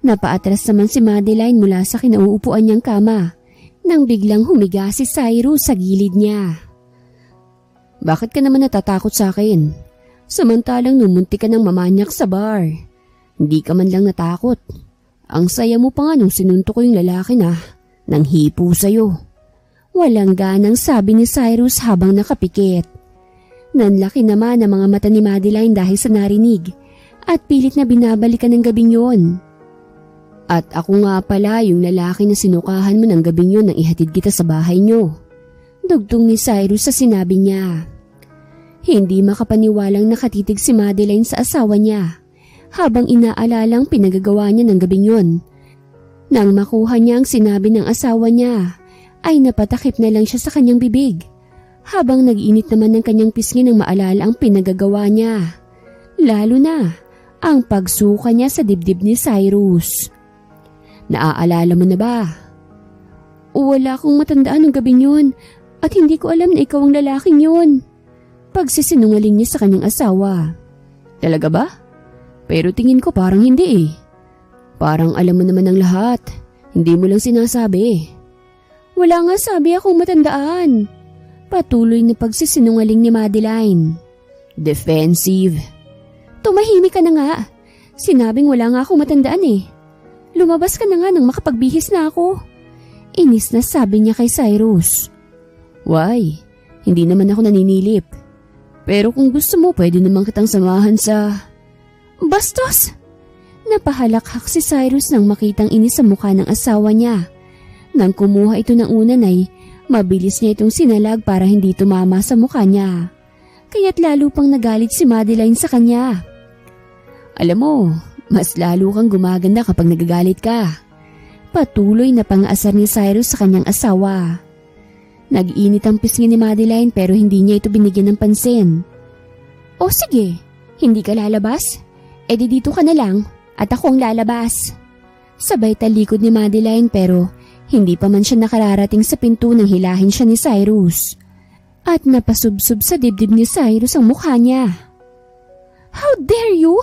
Napaatras naman si Madeline mula sa kinauupuan niyang kama nang biglang humiga si Cyrus sa gilid niya. Bakit ka naman natatakot sa akin? Samantalang numunti ka ng mamanyak sa bar. Hindi ka man lang natakot. Ang saya mo pa nga nung sinunto ko yung lalaki na nang hipo sa'yo. Walang ganang sabi ni Cyrus habang nakapikit. Nanlaki naman ang mga mata ni Madeline dahil sa narinig at pilit na binabalikan ng gabing yon. At ako nga pala yung lalaki na sinukahan mo ng gabing yon nang ihatid kita sa bahay nyo. Dugtong ni Cyrus sa sinabi niya. Hindi makapaniwalang nakatitig si Madeline sa asawa niya habang inaalalang pinagagawa niya ng gabing yon. Nang makuha niya ang sinabi ng asawa niya, ay napatakip na lang siya sa kanyang bibig habang nag-init naman ng kanyang pisngi nang maalala ang pinagagawa niya. Lalo na ang pagsuka niya sa dibdib ni Cyrus. Naaalala mo na ba? Wala akong matandaan ng gabing yun at hindi ko alam na ikaw ang lalaking yun. Pagsisinungaling niya sa kanyang asawa. Talaga ba? Pero tingin ko parang hindi eh. Parang alam mo naman ang lahat. Hindi mo lang sinasabi. Wala nga sabi akong matandaan. Patuloy na pagsisinungaling ni Madeline. Defensive. Tumahimik ka na nga. Sinabing wala nga akong matandaan eh. Lumabas ka na nga nang makapagbihis na ako. Inis na sabi niya kay Cyrus. Why? Hindi naman ako naninilip. Pero kung gusto mo pwede naman kitang samahan sa... Bastos! Napahalakhak si Cyrus nang makitang inis sa mukha ng asawa niya. Nang kumuha ito ng unan ay mabilis niya itong sinalag para hindi tumama sa mukha niya. Kaya't lalo pang nagalit si Madeline sa kanya. Alam mo, mas lalo kang gumaganda kapag nagagalit ka. Patuloy na pang-aasar ni Cyrus sa kanyang asawa. Nag-init ang pisngi ni Madeline pero hindi niya ito binigyan ng pansin. O sige, hindi ka lalabas? E di dito ka na lang at ako ang lalabas. Sabay talikod ni Madeline pero hindi pa man siya nakararating sa pinto nang hilahin siya ni Cyrus. At napasubsob sa dibdib ni Cyrus ang mukha niya. How dare you?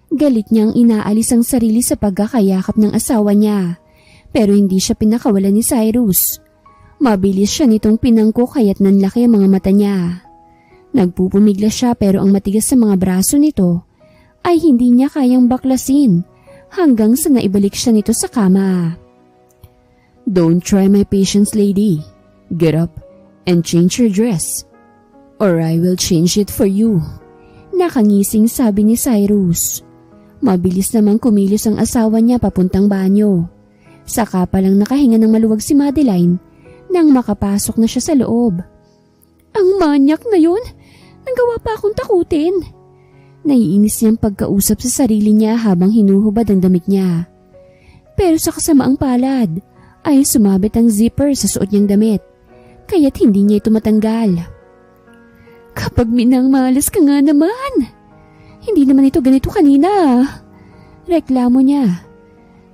Galit niyang inaalis ang sarili sa pagkakayakap ng asawa niya. Pero hindi siya pinakawalan ni Cyrus. Mabilis siya nitong pinangko kaya't nanlaki ang mga mata niya. Nagpupumigla siya pero ang matigas sa mga braso nito ay hindi niya kayang baklasin hanggang sa naibalik siya nito sa kama. Don't try my patience, lady. Get up and change your dress or I will change it for you. Nakangising sabi ni Cyrus. Mabilis namang kumilos ang asawa niya papuntang banyo. Saka palang nakahinga ng maluwag si Madeline nang makapasok na siya sa loob. Ang manyak na yun! Nanggawa pa akong takutin. Naiinis niyang pagkausap sa sarili niya habang hinuhubad ang damit niya. Pero sa kasamaang palad ay sumabit ang zipper sa suot niyang damit, kaya't hindi niya ito matanggal. Kapag minangmalas ka nga naman! Hindi naman ito ganito kanina. Reklamo niya.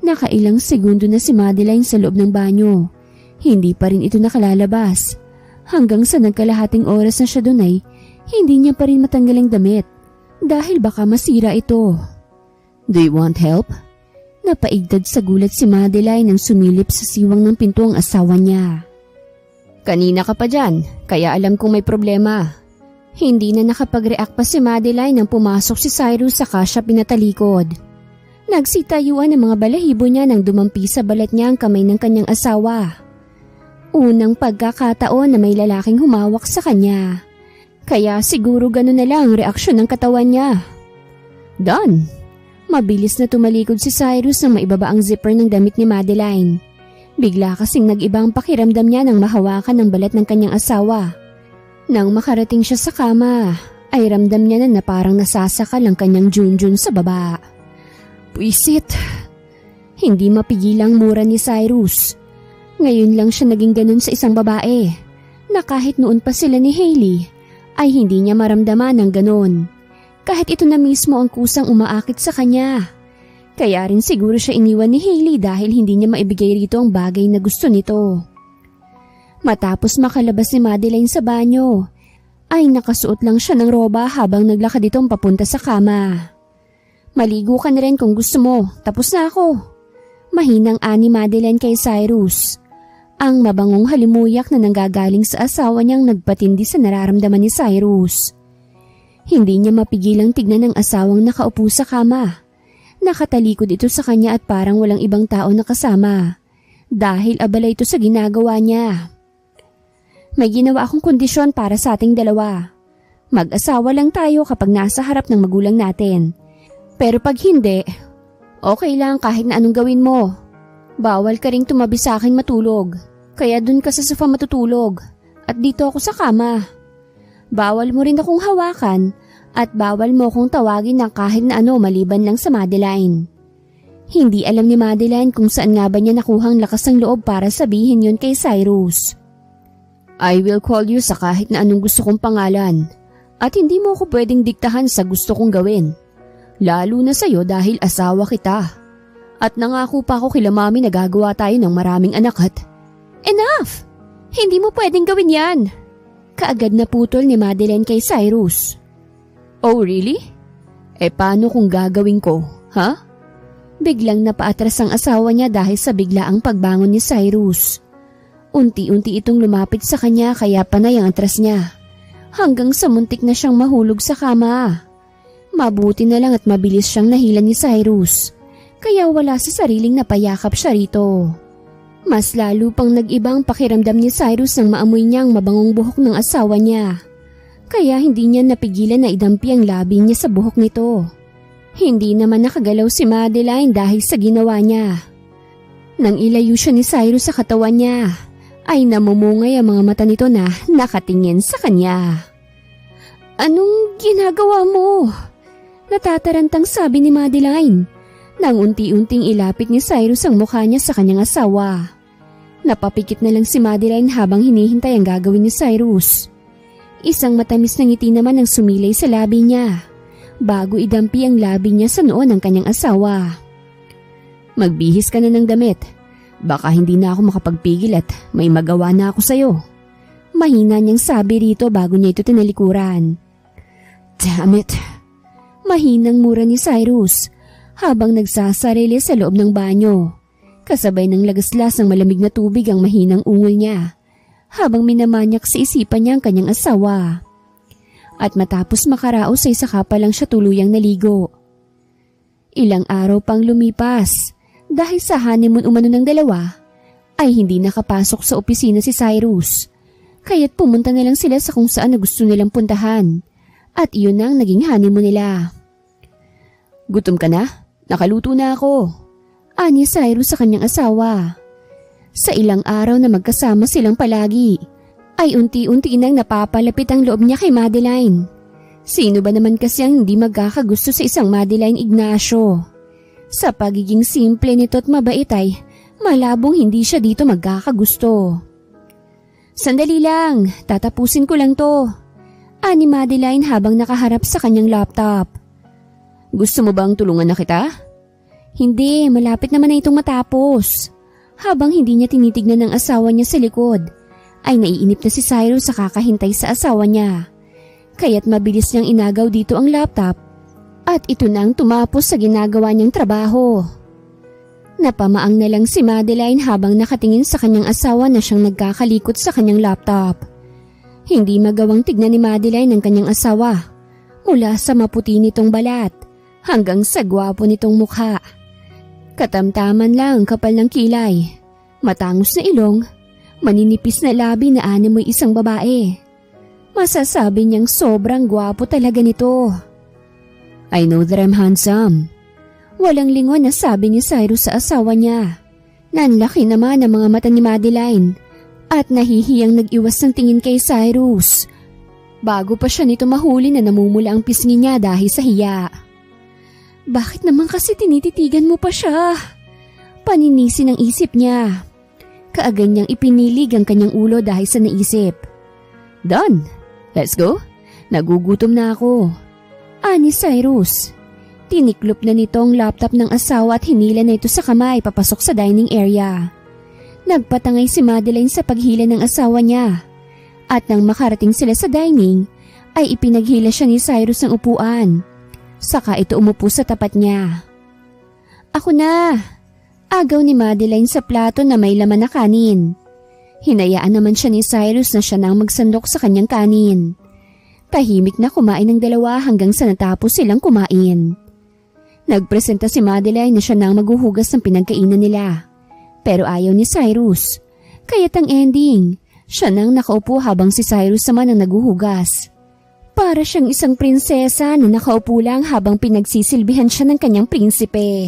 Nakailang segundo na si Madeline sa loob ng banyo. Hindi pa rin ito nakalalabas. Hanggang sa nagkalahating oras na siya doon ay hindi niya pa rin matanggal ang damit dahil baka masira ito. Do you want help? Napaigtad sa gulat si Madeline nang sumilip sa siwang ng pinto ang asawa niya. Kanina ka pa dyan, kaya alam kong may problema. Hindi na nakapag-react pa si Madeline nang pumasok si Cyrus saka siya pinatalikod. Nagsitayuan ang mga balahibo niya nang dumampi sa balat niya ang kamay ng kanyang asawa. Unang pagkakataon na may lalaking humawak sa kanya. Kaya siguro gano'n na lang ang reaksyon ng katawan niya. Done! Mabilis na tumalikod si Cyrus nang maibaba ang zipper ng damit ni Madeline. Bigla kasing nag-iba ang pakiramdam niya nang mahawakan ang balat ng kanyang asawa. Nang makarating siya sa kama, ay ramdam niya na parang nasasakal ang kanyang junjun sa baba. Puisit! Hindi mapigilang mura ni Cyrus. Ngayon lang siya naging ganun sa isang babae na kahit noon pa sila ni Hailey ay hindi niya maramdaman ng ganun. Kahit ito na mismo ang kusang umaakit sa kanya. Kaya rin siguro siya iniwan ni Hailey dahil hindi niya maibigay rito ang bagay na gusto nito. Matapos makalabas si Madeline sa banyo, ay nakasuot lang siya ng roba habang naglakad itong papunta sa kama. Maligo ka na rin kung gusto mo, tapos na ako. Mahinang ani Madeline kay Cyrus. Ang mabangong halimuyak na nanggagaling sa asawa niyang nagpatindi sa nararamdaman ni Cyrus. Hindi niya mapigilang tignan ang asawang nakaupo sa kama. Nakatalikod ito sa kanya at parang walang ibang tao na kasama. Dahil abala ito sa ginagawa niya. May ginawa akong kondisyon para sa ating dalawa. Mag-asawa lang tayo kapag nasa harap ng magulang natin. Pero pag hindi, okay lang kahit na anong gawin mo. Bawal ka ring tumabi sa akin matulog, kaya dun ka sa sofa matutulog at dito ako sa kama. Bawal mo rin akong hawakan at bawal mo akong tawagin ng kahit na ano maliban lang sa Madeline. Hindi alam ni Madeline kung saan nga ba niya nakuhang lakas ng loob para sabihin yun kay Cyrus. I will call you sa kahit na anong gusto kong pangalan at hindi mo ako pwedeng diktahan sa gusto kong gawin. Lalo na sa'yo dahil asawa kita. At nangako pa ako kila mami na gagawa tayo ng maraming anak at... Enough! Hindi mo pwedeng gawin yan! Kaagad na putol ni Madeline kay Cyrus. Oh really? Paano kung gagawin ko, ha? Biglang napaatras ang asawa niya dahil sa biglaang pagbangon ni Cyrus. Unti-unti itong lumapit sa kanya kaya panay ang atras niya. Hanggang sa muntik na siyang mahulog sa kama. Mabuti na lang at mabilis siyang nahilan ni Cyrus. Kaya wala sa sariling napayakap siya rito. Mas lalo pang nag-ibang pakiramdam ni Cyrus nang maamoy niya ang mabangong buhok ng asawa niya. Kaya hindi niya napigilan na idampi ang labi niya sa buhok nito. Hindi naman nakagalaw si Madeline dahil sa ginawa niya. Nang ilayo siya ni Cyrus sa katawan niya, ay namumungay ang mga mata nito na nakatingin sa kanya. Anong ginagawa mo? Natatarantang sabi ni Madeline. Nang unti-unting ilapit ni Cyrus ang mukha niya sa kanyang asawa. Napapikit na lang si Madeline habang hinihintay ang gagawin ni Cyrus. Isang matamis na ngiti naman ang sumilay sa labi niya bago idampi ang labi niya sa noo ng kanyang asawa. Magbihis ka na ng damit. Baka hindi na ako makapagpigil at may magawa na ako sa'yo. Mahina niyang sabi rito bago niya ito tinalikuran. Damn it! Mahinang mura ni Cyrus habang nagsasarili sa loob ng banyo. Kasabay ng lagaslas ng malamig na tubig ang mahinang ungol niya habang minamanyak sa isipan niya ang kanyang asawa. At matapos makaraos ay saka pa lang siya tuluyang naligo. Ilang araw pang lumipas dahil sa honeymoon umano ng dalawa ay hindi nakapasok sa opisina si Cyrus. Kaya't pumunta na lang sila sa kung saan na gusto nilang puntahan. At iyon ang naging honeymoon nila. Gutom ka na? Nakaluto na ako. Ani Cyrus sa kanyang asawa. Sa ilang araw na magkasama silang palagi, ay unti-unti nang napapalapit ang loob niya kay Madeline. Sino ba naman kasi ang hindi magkakagusto sa isang Madeline Ignacio? Sa pagiging simple nito at mabait ay malabong hindi siya dito magkakagusto. Sandali lang, tatapusin ko lang to. Ani Madeline habang nakaharap sa kanyang laptop. Gusto mo bang tulungan na kita? Hindi, malapit naman na itong matapos. Habang hindi niya tinitignan ng asawa niya sa likod, ay naiinip na si Cyrus sa kakahintay sa asawa niya. Kaya't mabilis niyang inagaw dito ang laptop at ito nang tumapos sa ginagawa niyang trabaho. Napamaang na lang si Madeline habang nakatingin sa kanyang asawa na siyang nagkakalikot sa kanyang laptop. Hindi magawang tignan ni Madeline ang kanyang asawa mula sa maputi nitong balat hanggang sa gwapo nitong mukha. Katamtaman lang ang kapal ng kilay, matangos na ilong, maninipis na labi na animoy isang babae. Masasabi niyang sobrang gwapo talaga nito. I know that I'm handsome. Walang lingon na sabi ni Cyrus sa asawa niya. Nanlaki naman ang mga mata ni Madeline at nahihiyang nag-iwas ng tingin kay Cyrus. Bago pa siya nito mahuli na namumula ang pisngi niya dahil sa hiya. Bakit naman kasi tinititigan mo pa siya? Paninisi ng isip niya. Kaagad niyang ipinilig ang kanyang ulo dahil sa naisip. Done! Let's go! Nagugutom na ako. Ani Cyrus. Tiniklop na nito ang laptop ng asawa at hinila na ito sa kamay papasok sa dining area. Nagpatangay si Madeline sa paghila ng asawa niya. At nang makarating sila sa dining, ay ipinaghila siya ni Cyrus ng upuan. Saka ito umupo sa tapat niya. Ako na! Agaw ni Madeline sa plato na may laman na kanin. Hinayaan naman siya ni Cyrus na siya nang magsandok sa kanyang kanin. Tahimik na kumain ng dalawa hanggang sa natapos silang kumain. Nagpresenta si Madeline na siya nang maghuhugas ng pinagkainan nila. Pero ayaw ni Cyrus. Kaya't ang ending, siya nang nakaupo habang si Cyrus naman ang naghuhugas. Para siyang isang prinsesa na nakaupo lang habang pinagsisilbihan siya ng kanyang prinsipe.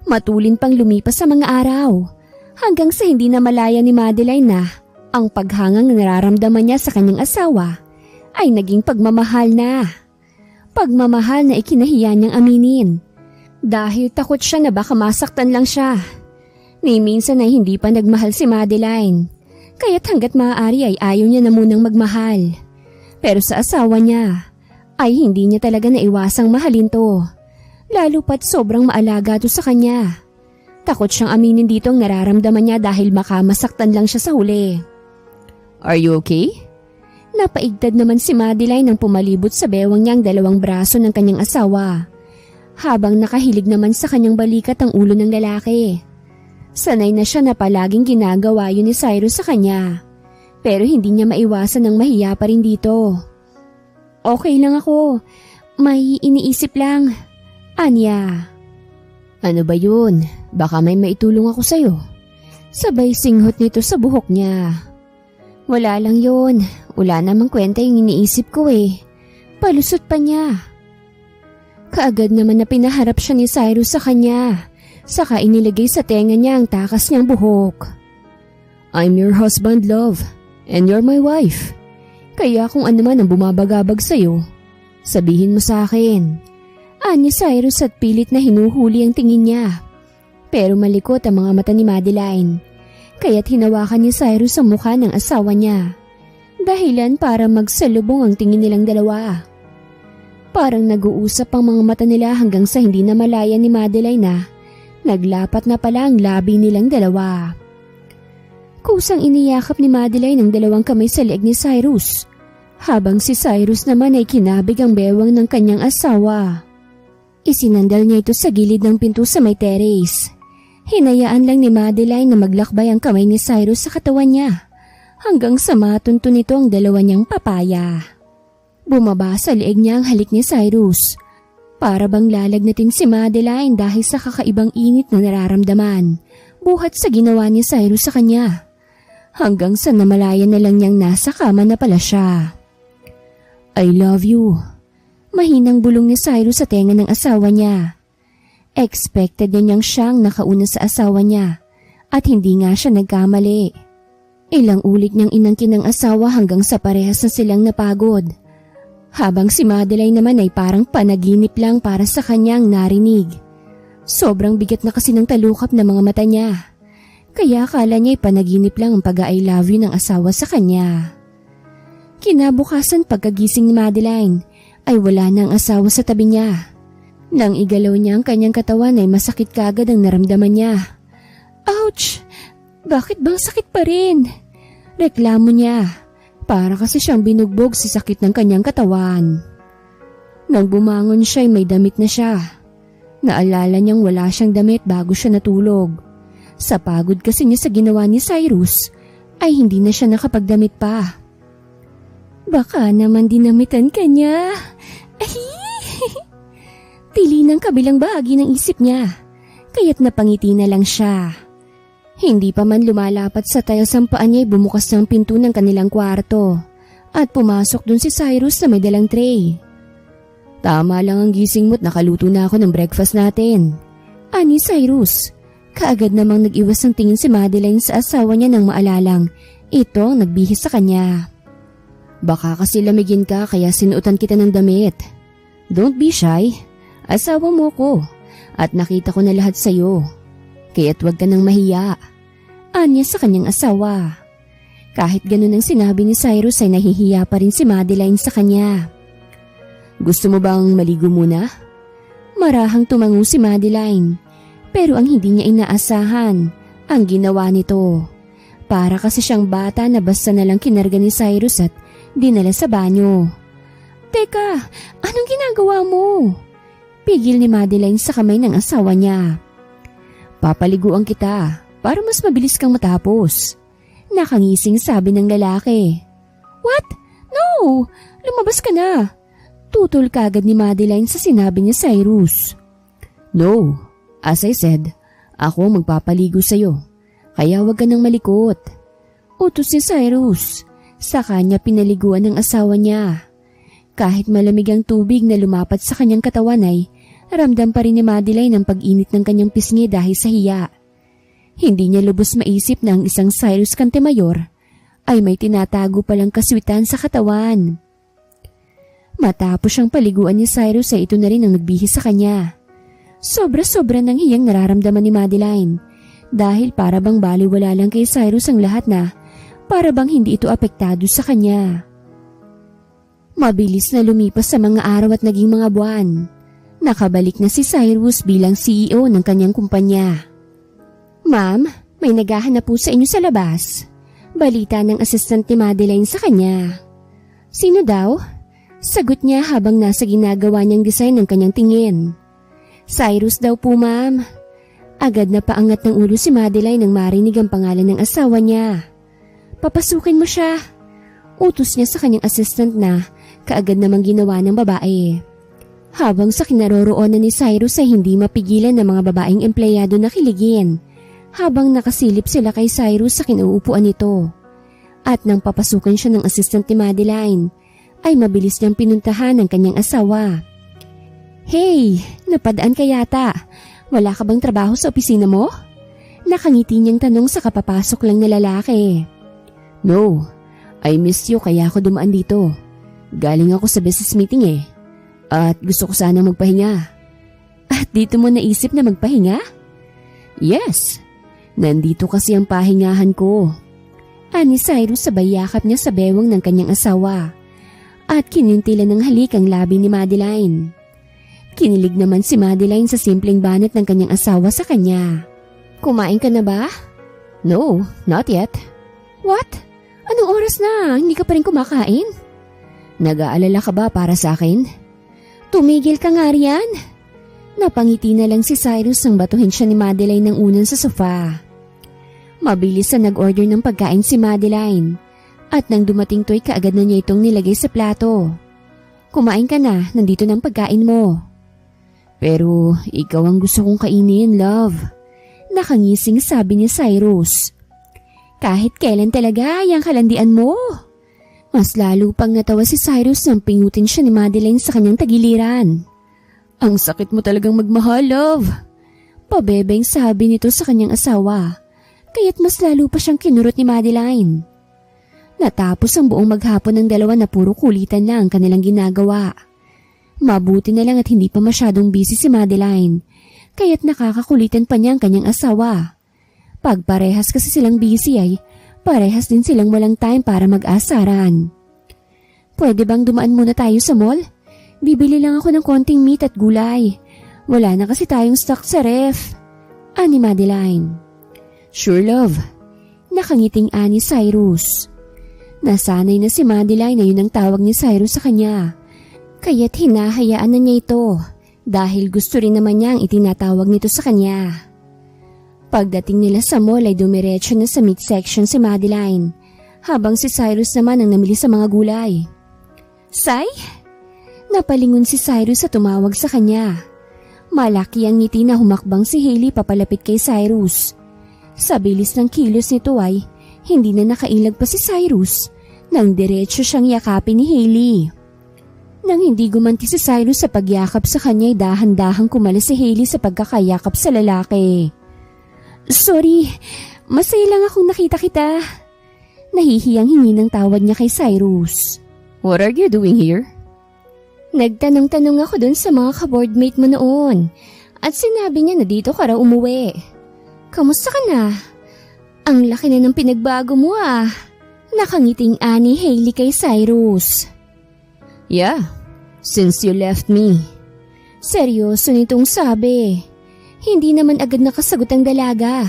Matulin pang lumipas sa mga araw, hanggang sa hindi na malaya ni Madeline na ang paghangang nararamdaman niya sa kanyang asawa ay naging pagmamahal na. Pagmamahal na ikinahiya niyang aminin. Dahil takot siya na baka masaktan lang siya. Ni minsan ay hindi pa nagmahal si Madeline. Kaya't hanggat maaari ay ayaw niya na munang magmahal. Pero sa asawa niya ay hindi niya talaga naiwasang mahalin to. Lalo pat sobrang maalaga to sa kanya. Takot siyang aminin dito ang nararamdaman niya dahil baka masaktan lang siya sa huli. Are you okay? Napaigtad naman si Madeline nang pumalibot sa bewang niya ang dalawang braso ng kanyang asawa. Habang nakahilig naman sa kanyang balikat ang ulo ng lalaki. Sanay na siya na palaging ginagawa yun ni Cyrus sa kanya. Pero hindi niya maiwasan ng mahiya pa rin dito. Okay lang ako. May iniisip lang. Anya. Ano ba yun? Baka may maitulong ako sa'yo. Sabay singhot nito sa buhok niya. Wala lang yun. Wala namang kwenta yung iniisip ko eh. Palusot pa niya. Kaagad naman na pinaharap siya ni Cyrus sa kanya. Saka inilagay sa tenga niya ang takas niyang buhok. I'm your husband, love. And you're my wife. Kaya kung ano man ang bumabagabag sa'yo, sabihin mo sa akin. Ani Cyrus at pilit na hinuhuli ang tingin niya. Pero malikot ang mga mata ni Madeline. Kaya't hinawakan ni Cyrus ang mukha ng asawa niya. Dahilan para magsalubong ang tingin nilang dalawa. Parang nag-uusap ang mga mata nila hanggang sa hindi na malaya ni Madeline na naglapat na pala ang labi nilang dalawa. Kusang iniyakap ni Madeline ang dalawang kamay sa leeg ni Cyrus, habang si Cyrus naman ay kinabig ang bewang ng kanyang asawa. Isinandal niya ito sa gilid ng pinto sa may terrace. Hinayaan lang ni Madeline na maglakbay ang kamay ni Cyrus sa katawan niya, hanggang sa matunto nito ang dalawa niyang papaya. Bumaba sa leeg niya ang halik ni Cyrus. Para bang lalagnatin si Madeline dahil sa kakaibang init na nararamdaman, buhat sa ginawa ni Cyrus sa kanya. Hanggang sa namalayan na lang niyang nasa kama na pala siya. I love you. Mahinang bulong ni Cyrus sa tenga ng asawa niya. Expected niya niyang siyang nakauna sa asawa niya at hindi nga siya nagkamali. Ilang ulit niyang inangkin ng asawa hanggang sa parehas na silang napagod. Habang si Madeline naman ay parang panaginip lang para sa kanyang narinig. Sobrang bigat na kasi ng talukap ng mga mata niya. Kaya akala niya ay panaginip lang ang pag-I love you ng asawa sa kanya. Kinabukasan pagkagising ni Madeline ay wala na ang asawa sa tabi niya. Nang igalaw niya ang kanyang katawan ay masakit kaagad ang naramdaman niya. Ouch! Bakit bang sakit pa rin? Reklamo niya. Para kasi siyang binugbog sa sakit ng kanyang katawan. Nang bumangon siya ay may damit na siya. Naalala niyang wala siyang damit bago siya natulog. Sa pagod kasi niya sa ginawa ni Cyrus ay hindi na siya nakapagdamit pa. Baka naman dinamitan ka niya. Tili ng kabilang bahagi ng isip niya, kaya't napangiti na lang siya. Hindi pa man lumalapat sa tayos ang paa niya ay bumukas ng pinto ng kanilang kwarto at pumasok dun si Cyrus na may dalang tray. Tama lang ang gising mo't nakaluto na ako ng breakfast natin. Ani Cyrus, kaagad namang nag-iwas ang tingin si Madeline sa asawa niya nang maalalang ito ang nagbihis sa kanya. Baka kasi lamigin ka kaya sinuotan kita ng damit. Don't be shy, asawa mo ko at nakita ko na lahat sa'yo. Kaya't huwag ka nang mahiya. Anya sa kanyang asawa. Kahit ganun ang sinabi ni Cyrus ay nahihiya pa rin si Madeline sa kanya. Gusto mo bang maligo muna? Marahang tumango si Madeline. Pero ang hindi niya inaasahan, ang ginawa nito. Para kasi siyang bata na basta nalang kinarga ni Cyrus at dinala sa banyo. Teka, anong ginagawa mo? Pigil ni Madeline sa kamay ng asawa niya. Papaliguan kita para mas mabilis kang matapos. Nakangising sabi ng lalaki. What? No! Lumabas ka na! Tutol kagad ni Madeline sa sinabi niya Cyrus. No, as I said, ako magpapaligo sa'yo. Kaya wag ka nang malikot. Utos ni Cyrus. Sa kanya pinaliguan ng asawa niya. Kahit malamig ang tubig na lumapat sa kanyang katawan ay ramdam pa rin ni Madeline ang pag-init ng kanyang pisngi dahil sa hiya. Hindi niya lubos maisip na ang isang Cyrus Cantemayor ay may tinatago palang kaswitan sa katawan. Matapos siyang paliguan ni Cyrus ay ito na rin ang nagbihis sa kanya. Sobra-sobra ng hiyang nararamdaman ni Madeline dahil para bang baliwala lang kay Cyrus ang lahat na para bang hindi ito apektado sa kanya. Mabilis na lumipas sa mga araw at naging mga buwan. Nakabalik na si Cyrus bilang CEO ng kanyang kumpanya. Ma'am, may naghahanap po sa inyo sa labas. Balita ng assistant ni Madeline sa kanya. Sino daw? Sagot niya habang nasa ginagawa niyang design ng kanyang tingin. Cyrus daw po, ma'am. Agad na paangat ng ulo si Madeline nang marinig ang pangalan ng asawa niya. Papasukin mo siya. Utos niya sa kanyang assistant na kaagad namang ginawa ng babae. Habang sa kinaroroonan ni Cyrus ay hindi mapigilan ng mga babaeng empleyado na kiligin habang nakasilip sila kay Cyrus sa kinuupuan nito. At nang papasukan siya ng assistant ni Madeline, ay mabilis niyang pinuntahan ang kanyang asawa. Hey, napadaan ka yata. Wala ka bang trabaho sa opisina mo? Nakangiti niyang tanong sa kapapasok lang na lalaki. No, I missed you kaya ako dumaan dito. Galing ako sa business meeting eh. At gusto ko sana magpahinga. At dito mo naisip na magpahinga? Yes, nandito kasi ang pahingahan ko. Ani Cyrus sabay yakap niya sa bewang ng kanyang asawa at kinintila ng halik ang labi ni Madeline. Kinilig naman si Madeline sa simpleng banat ng kanyang asawa sa kanya. Kumain ka na ba? No, not yet. What? Anong oras na? Hindi ka pa rin kumakain? Nag-aalala ka ba para sa akin? Tumigil ka nga riyan. Napangiti na lang si Cyrus nang batuhin siya ni Madeline ng unan sa sofa. Mabilis na nag-order ng pagkain si Madeline at nang dumating to'y kaagad na niya itong nilagay sa plato. Kumain ka na, nandito ng pagkain mo. Pero ikaw ang gusto kong kainin, love. Nakangising sabi ni Cyrus. Kahit kailan talaga yang kalandian mo? Mas lalo pang natawa si Cyrus nang pingutin siya ni Madeline sa kanyang tagiliran. Ang sakit mo talagang magmahal, love. Pabebeng sabi nito sa kanyang asawa, kaya't mas lalo pa siyang kinurot ni Madeline. Natapos ang buong maghapon ng dalawa na puro kulitan lang ang kanilang ginagawa. Mabuti na lang at hindi pa masyadong busy si Madeline, kaya't nakakakulitan pa niya ang kanyang asawa. Pag parehas kasi silang busy ay parehas din silang walang time para mag-asaran. Pwede bang dumaan muna tayo sa mall? Bibili lang ako ng konting meat at gulay. Wala na kasi tayong stock sa ref. Ani Madeline. Sure, love. Nakangiting ani Cyrus. Nasanay na si Madeline na yun ang tawag ni Cyrus sa kanya. Kaya't hinahayaan na niya ito dahil gusto rin naman niya ang itinatawag nito sa kanya. Pagdating nila sa mall ay dumiretso na sa meat section si Madeline, habang si Cyrus naman ang namili sa mga gulay. Say? Napalingon si Cyrus at tumawag sa kanya. Malaki ang ngiti na humakbang si Hailey papalapit kay Cyrus. Sa bilis ng kilos nito ay hindi na nakailag pa si Cyrus nang diretso siyang yakapin ni Hailey. Nang hindi gumanti si Cyrus sa pagyakap sa kanya ay dahan-dahang kumalas si Hailey sa pagkakayakap sa lalaki. Sorry, masaya lang akong nakita kita. Nahihiyang hingi ng tawad niya kay Cyrus. What are you doing here? Nagtanong-tanong ako dun sa mga ka-boardmate mo noon at sinabi niya na dito ka raw umuwi. Kamusta ka na? Ang laki na ng pinagbago mo ah. Nakangiting ani Hailey kay Cyrus. Yeah, since you left me. Seryoso nitong sabi. Hindi naman agad nakasagot ang dalaga.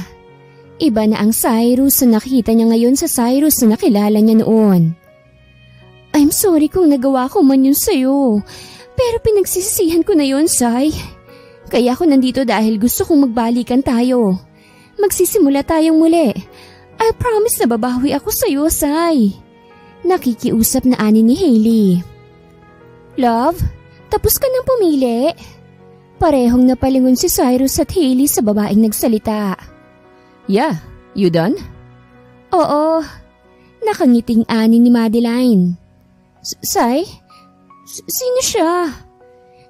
Iba na ang Cyrus na nakita niya ngayon sa Cyrus na nakilala niya noon. I'm sorry kung nagawa ko man yun sa'yo. Pero pinagsisisihan ko na yun, Sai. Kaya ako nandito dahil gusto kong magbalikan tayo. Magsisimula tayong muli. I promise na babawi ako sa'yo, Sai. Nakikiusap na ani ni Hailey. Love, tapos ka nang pumili? Parehong napalingon si Cyrus at Hailey sa babaeng nagsalita. Yeah, you done? Oo, nakangiting ani ni Madeline. Say, sino siya?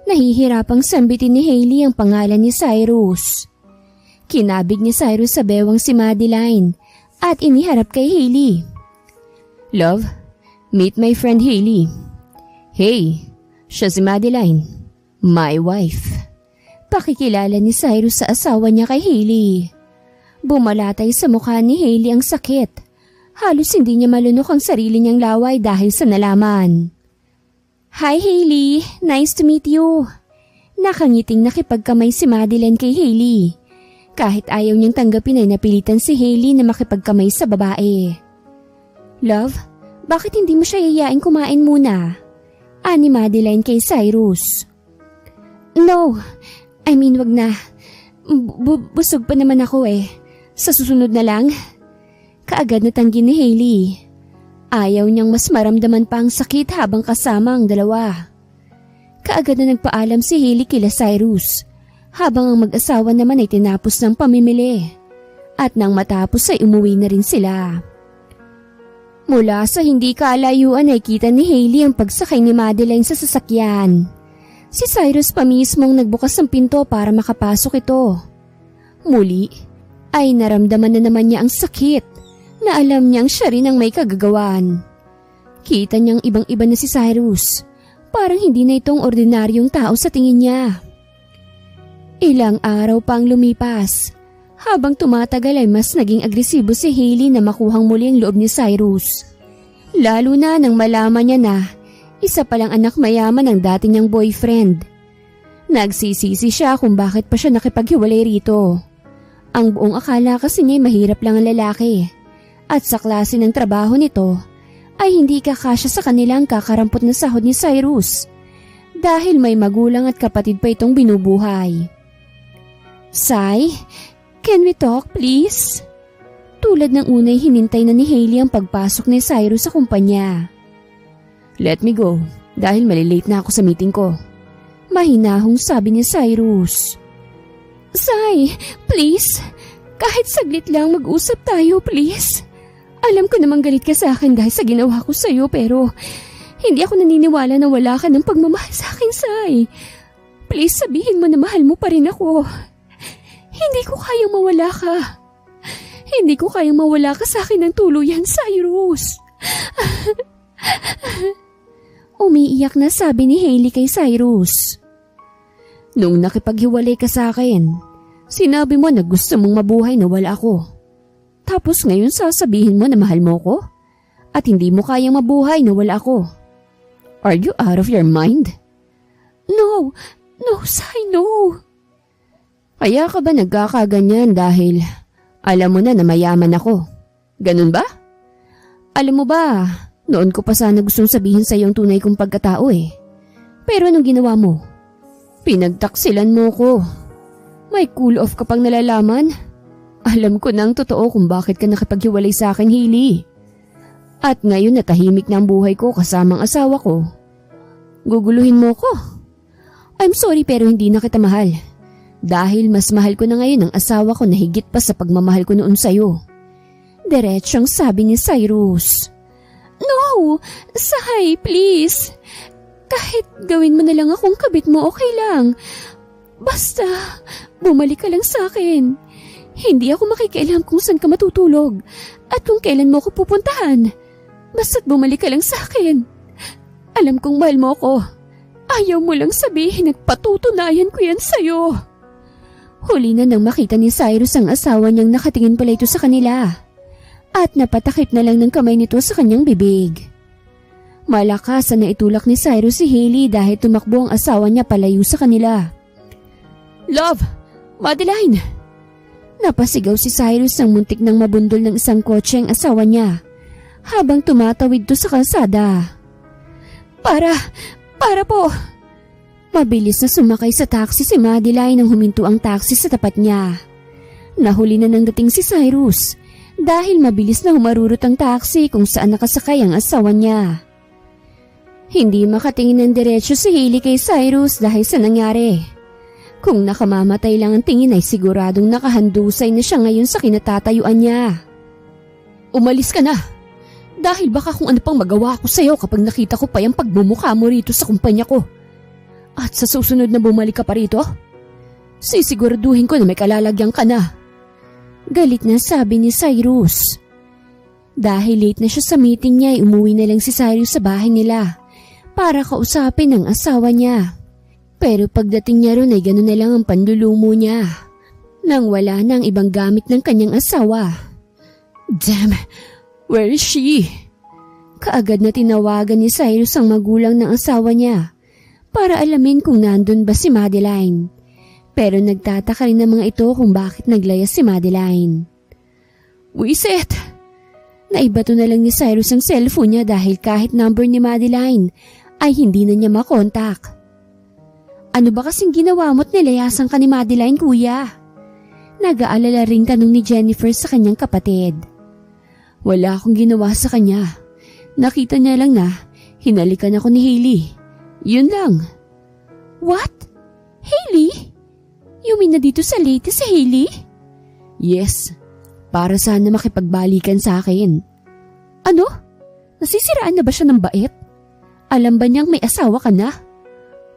Nahihirapang sambitin ni Hailey ang pangalan ni Cyrus. Kinabig ni Cyrus sa bewang si Madeline at iniharap kay Hailey. Love, meet my friend Hailey. Hey, siya si Madeline, my wife. Pakikilala ni Cyrus sa asawa niya kay Hailey. Bumalatay sa mukha ni Hailey ang sakit. Halos hindi niya malunok ang sarili niyang laway dahil sa nalaman. Hi Hailey, nice to meet you. Nakangiting nakipagkamay si Madeline kay Hailey. Kahit ayaw niyang tanggapin ay napilitan si Hailey na makipagkamay sa babae. Love, bakit hindi mo siya yayain kumain muna? Ani Madeline kay Cyrus. No, I mean wag na. Busog pa naman ako eh. Sa susunod na lang. Kaagad natanggi ni Hailey. Ayaw niyang mas maramdaman pa ang sakit habang kasama ang dalawa. Kaagad na nagpaalam si Hailey kila Cyrus, habang ang mag-asawa naman ay tinapos ng pamimili. At nang matapos ay umuwi na rin sila. Mula sa hindi kalayuan ay kita ni Hailey ang pagsakay ni Madeline sa sasakyan. Si Cyrus pa mismong nagbukas ng pinto para makapasok ito. Muli ay naramdaman na naman niya ang sakit na alam niyang siya rin ang may kagagawan. Kita niyang ibang-iba na si Cyrus. Parang hindi na itong ordinaryong tao sa tingin niya. Ilang araw pang lumipas. Habang tumatagal ay mas naging agresibo si Hailey na makuhang muli ang loob ni Cyrus. Lalo na nang malaman niya na isa palang anak mayaman ng dati niyang boyfriend. Nagsisisi siya kung bakit pa siya nakipaghiwalay rito. Ang buong akala kasi niya mahirap lang ang lalaki. At sa klase ng trabaho nito ay hindi kakasya sa kanilang kakarampot na sahod ni Cyrus. Dahil may magulang at kapatid pa itong binubuhay. Sai, can we talk please? Tulad ng unay hinintay na ni Hailey ang pagpasok ni Cyrus sa kumpanya. Let me go dahil malilate na ako sa meeting ko. Mahinahong sabi ni Cyrus. Sai, please, kahit saglit lang mag-usap tayo please. Alam ko namang galit ka sa akin dahil sa ginawa ko sa iyo pero hindi ako naniniwala na wala ka ng pagmamahal sa akin, Sai. Please sabihin mo na mahal mo pa rin ako. Hindi ko kayang mawala ka. Hindi ko kayang mawala ka sa akin ng tuluyan, Cyrus. Umiiyak na sabi ni Hailey kay Cyrus. Nung nakipaghiwalay ka sa akin, sinabi mo na gusto mong mabuhay na wala ako. Tapos ngayon sasabihin mo na mahal mo ko? At hindi mo kayang mabuhay na wala ako. Are you out of your mind? No, Sai, no. Kaya ka ba nagkakaganyan dahil alam mo na mayaman ako? Ganun ba? Alam mo ba, noon ko pa sana gustong sabihin sa iyo ang tunay kong pagkatao eh. Pero anong ginawa mo? Pinagtaksilan mo ko. May cool off ka pang nalalaman? Alam ko nang totoo kung bakit ka nakipaghiwalay sa akin, Hailey. At ngayon natahimik na ang buhay ko kasamang asawa ko. Guguluhin mo ko. I'm sorry pero hindi na kita mahal. Dahil mas mahal ko na ngayon ang asawa ko na higit pa sa pagmamahal ko noon sa'yo. Diretsyong sabi ni Cyrus. No! Sai, please! Kahit gawin mo na lang akong kabit mo, okay lang. Basta, bumalik ka lang sa akin. Hindi ako makikialam kung saan ka matutulog at kung kailan mo ako pupuntahan. Basta't bumalik ka lang sa akin. Alam kong mahal mo ako. Ayaw mo lang sabihin at patutunayan ko yan sa'yo. Huli na nang makita ni Cyrus ang asawa niyang nakatingin pala ito sa kanila. At napatakip na lang ng kamay nito sa kanyang bibig. Malakas na itulak ni Cyrus si Hailey dahil tumakbo ang asawa niya palayo sa kanila. Love! Madeline! Napasigaw si Cyrus nang muntik nang mabundol ng isang kotse ang asawa niya habang tumatawid to sa kalsada. Para po! Mabilis na sumakay sa taxi si Madeline nang huminto ang taxi sa tapat niya. Nahuli na nang dating si Cyrus dahil mabilis na humarurot ang taxi kung saan nakasakay ang asawa niya. Hindi makatingin ng diretsyo si Hailey kay Cyrus dahil sa nangyari. Kung nakamamatay lang ang tingin ay siguradong nakahandusay na siya ngayon sa kinatatayuan niya. Umalis ka na! Dahil baka kung ano pang magawa ko sa'yo kapag nakita ko pa yung pagmumukha mo rito sa kumpanya ko. At sa susunod na bumalik ka pa rito, sisiguraduhin ko na may kalalagyan ka na. Galit na sabi ni Cyrus. Dahil late na siya sa meeting niya ay umuwi na lang si Cyrus sa bahay nila para kausapin ang asawa niya. Pero pagdating niya ron ay gano'n na lang ang panlulumo niya nang wala na ang ibang gamit ng kanyang asawa. Damn! Where is she? Kaagad na tinawagan ni Cyrus ang magulang ng asawa niya para alamin kung nandun ba si Madeline. Pero nagtataka rin ng mga ito kung bakit naglayas si Madeline. Wiset! Naibato na lang ni Cyrus ang cellphone niya dahil kahit number ni Madeline ay hindi na niya makontak. Ano ba kasing ginawa mo't nilayasan ka ni Madeline, kuya? Nag-aalala ring tanong ni Jennifer sa kanyang kapatid. Wala akong ginawa sa kanya. Nakita niya lang na hinalikan ako ni Hailey. Yun lang. What? Hailey? You mean na dito sa Leyte si Hailey? Yes. Para sana makipagbalikan sa akin. Ano? Nasisiraan na ba siya ng bait? Alam ba niyang may asawa ka na?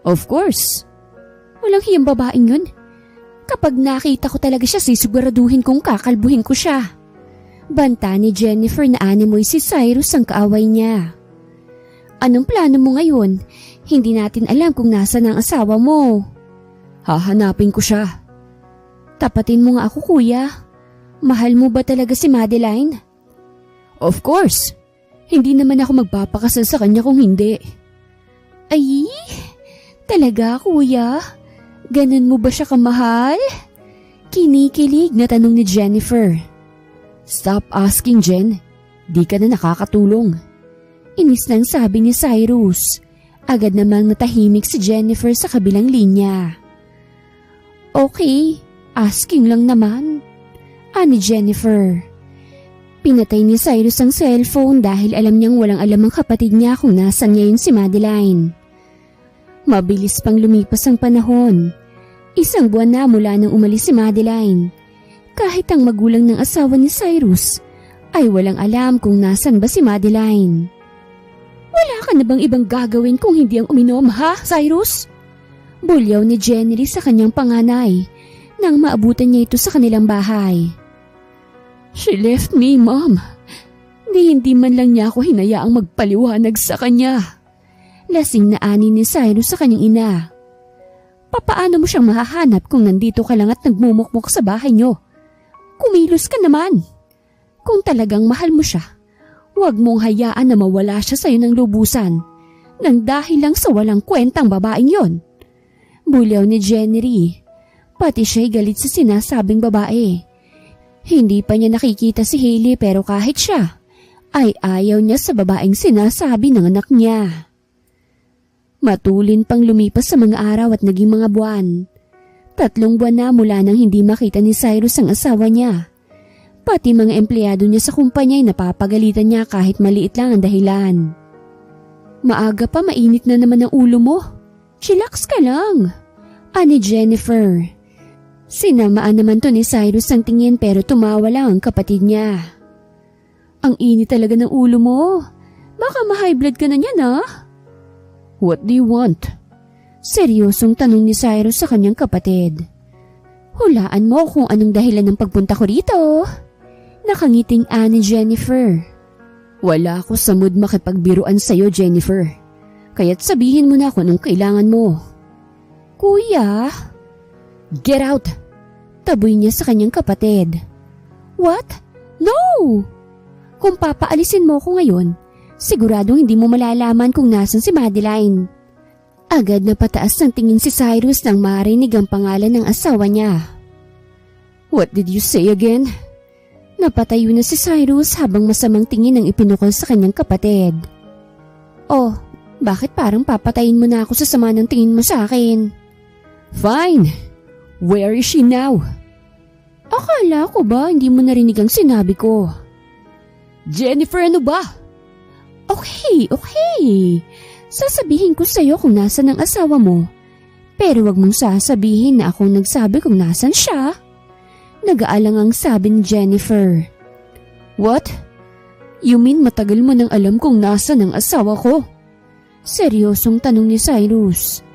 Of course. Walang hiyang babaeng yun. Kapag nakita ko talaga siya, sisiguraduhin kong kakalbuhin ko siya. Banta ni Jennifer na animoy si Cyrus ang kaaway niya. Anong plano mo ngayon? Hindi natin alam kung nasa ang asawa mo. Hahanapin ko siya. Tapatin mo nga ako, kuya. Mahal mo ba talaga si Madeline? Of course. Hindi naman ako magpapakasal sa kanya kung hindi. Ay, talaga kuya? Ganun mo ba siya kamahal? Kinikilig na tanong ni Jennifer. Stop asking, Jen. Di ka na nakakatulong. Inis nang sabi ni Cyrus. Agad namang natahimik si Jennifer sa kabilang linya. Okay, asking lang naman. Ani Jennifer. Pinatay ni Cyrus ang cellphone dahil alam niyang walang alam ang kapatid niya kung nasan ngayon si Madeline. Mabilis pang lumipas ang panahon. 1 buwan na mula nang umalis si Madeline. Kahit ang magulang ng asawa ni Cyrus ay walang alam kung nasan ba si Madeline. Wala ka na bang ibang gagawin kung hindi ang uminom, ha, Cyrus? Bulyaw ni Jenny sa kanyang panganay nang maabutan niya ito sa kanilang bahay. She left me, Mom. Hindi man lang niya ako hinayaang magpaliwanag sa kanya. Lasing na ani ni Cyrus sa kanyang ina. Papaano mo siyang mahahanap kung nandito ka lang at nagmumukmuk sa bahay niyo? Kumilos ka naman. Kung talagang mahal mo siya, huwag mong hayaan na mawala siya sa iyo ng lubusan nang dahil lang sa walang kwentang babaeng yon. Bulyaw ni Jenny. Pati siya'y galit sa sinasabing babae. Hindi pa niya nakikita si Hailey pero kahit siya ay ayaw niya sa babaeng sinasabi ng anak niya. Matulin pang lumipas sa mga araw at naging mga buwan. 3 buwan na mula nang hindi makita ni Cyrus ang asawa niya. Pati mga empleyado niya sa kumpanya ay napapagalitan niya kahit maliit lang ang dahilan. Maaga pa mainit na naman ang ulo mo. Chillax ka lang. Ani Jennifer. Sinamaan naman to ni Cyrus ang tingin pero tumawa lang ang kapatid niya. Ang init talaga ng ulo mo. Baka ma-high blood ka na niyan, ha? What do you want? Seryosong tanong ni Cyrus sa kanyang kapatid. Hulaan mo kung anong dahilan ng pagpunta ko rito. Nakangiting ani Jennifer. Wala ako sa mood makipagbiruan sa'yo, Jennifer. Kaya't sabihin mo na kung anong kailangan mo. Kuya? Get out! Taboy niya sa kanyang kapatid. What? No! Kung papaalisin mo ko ngayon, siguradong hindi mo malalaman kung nasan si Madeline. Agad na pataas ng tingin si Cyrus nang marinig ang pangalan ng asawa niya. What did you say again? Napatayo na si Cyrus habang masamang tingin ang ipinukol sa kanyang kapatid. Oh, bakit parang papatayin mo na ako sa sama ng tingin mo sa akin? Fine. Where is she now? Akala ko ba hindi mo narinig ang sinabi ko? Jennifer, ano ba? Okay. Sasabihin ko sa'yo kung nasan ang asawa mo. Pero wag mong sasabihin na akong nagsabi kung nasan siya. Nag-aalangang sabi ni Jennifer. What? You mean matagal mo nang alam kung nasan ang asawa ko? Seryosong tanong ni Cyrus.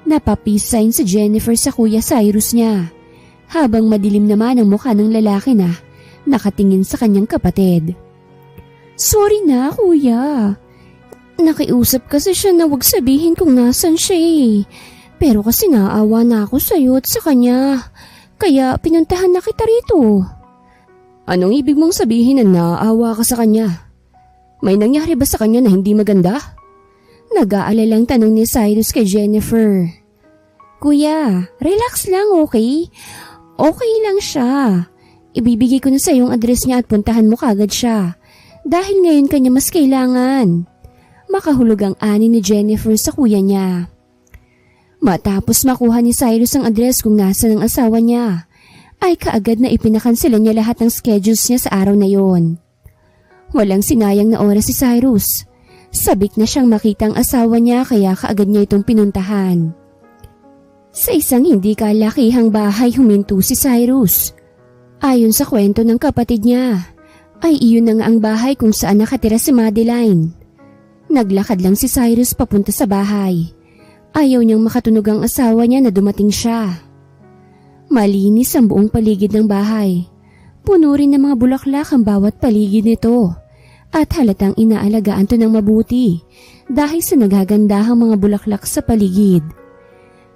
Napapisain si Jennifer sa kuya Cyrus niya, habang madilim naman ang mukha ng lalaki na nakatingin sa kanyang kapatid. Sorry na, kuya. Nakiusap kasi siya na wag sabihin kung nasan siya eh. Pero kasi naawa na ako sa'yo at sa kanya, kaya pinuntahan na kita rito. Anong ibig mong sabihin na naawa ka sa kanya? May nangyari ba sa kanya na hindi maganda? Nag-aalalang tanong ni Cyrus kay Jennifer. Kuya, relax lang, okay? Okay lang siya. Ibibigay ko na sa yung address niya at puntahan mo kagad siya. Dahil ngayon kanya mas kailangan. Makahulog ang ani ni Jennifer sa kuya niya. Matapos makuha ni Cyrus ang address kung nasan ang asawa niya, ay kaagad na ipinakansela niya lahat ng schedules niya sa araw na yon. Walang sinayang na oras si Cyrus. Sabik na siyang makita ang asawa niya kaya kaagad niya itong pinuntahan. Sa isang hindi kalakihang bahay huminto si Cyrus. Ayon sa kwento ng kapatid niya, ay iyon na nga ang bahay kung saan nakatira si Madeline. Naglakad lang si Cyrus papunta sa bahay. Ayaw niyang makatunog ang asawa niya na dumating siya. Malinis ang buong paligid ng bahay. Puno rin ng mga bulaklak ang bawat paligid nito. At halatang inaalagaan to ng mabuti dahil sa nagagandahang mga bulaklak sa paligid.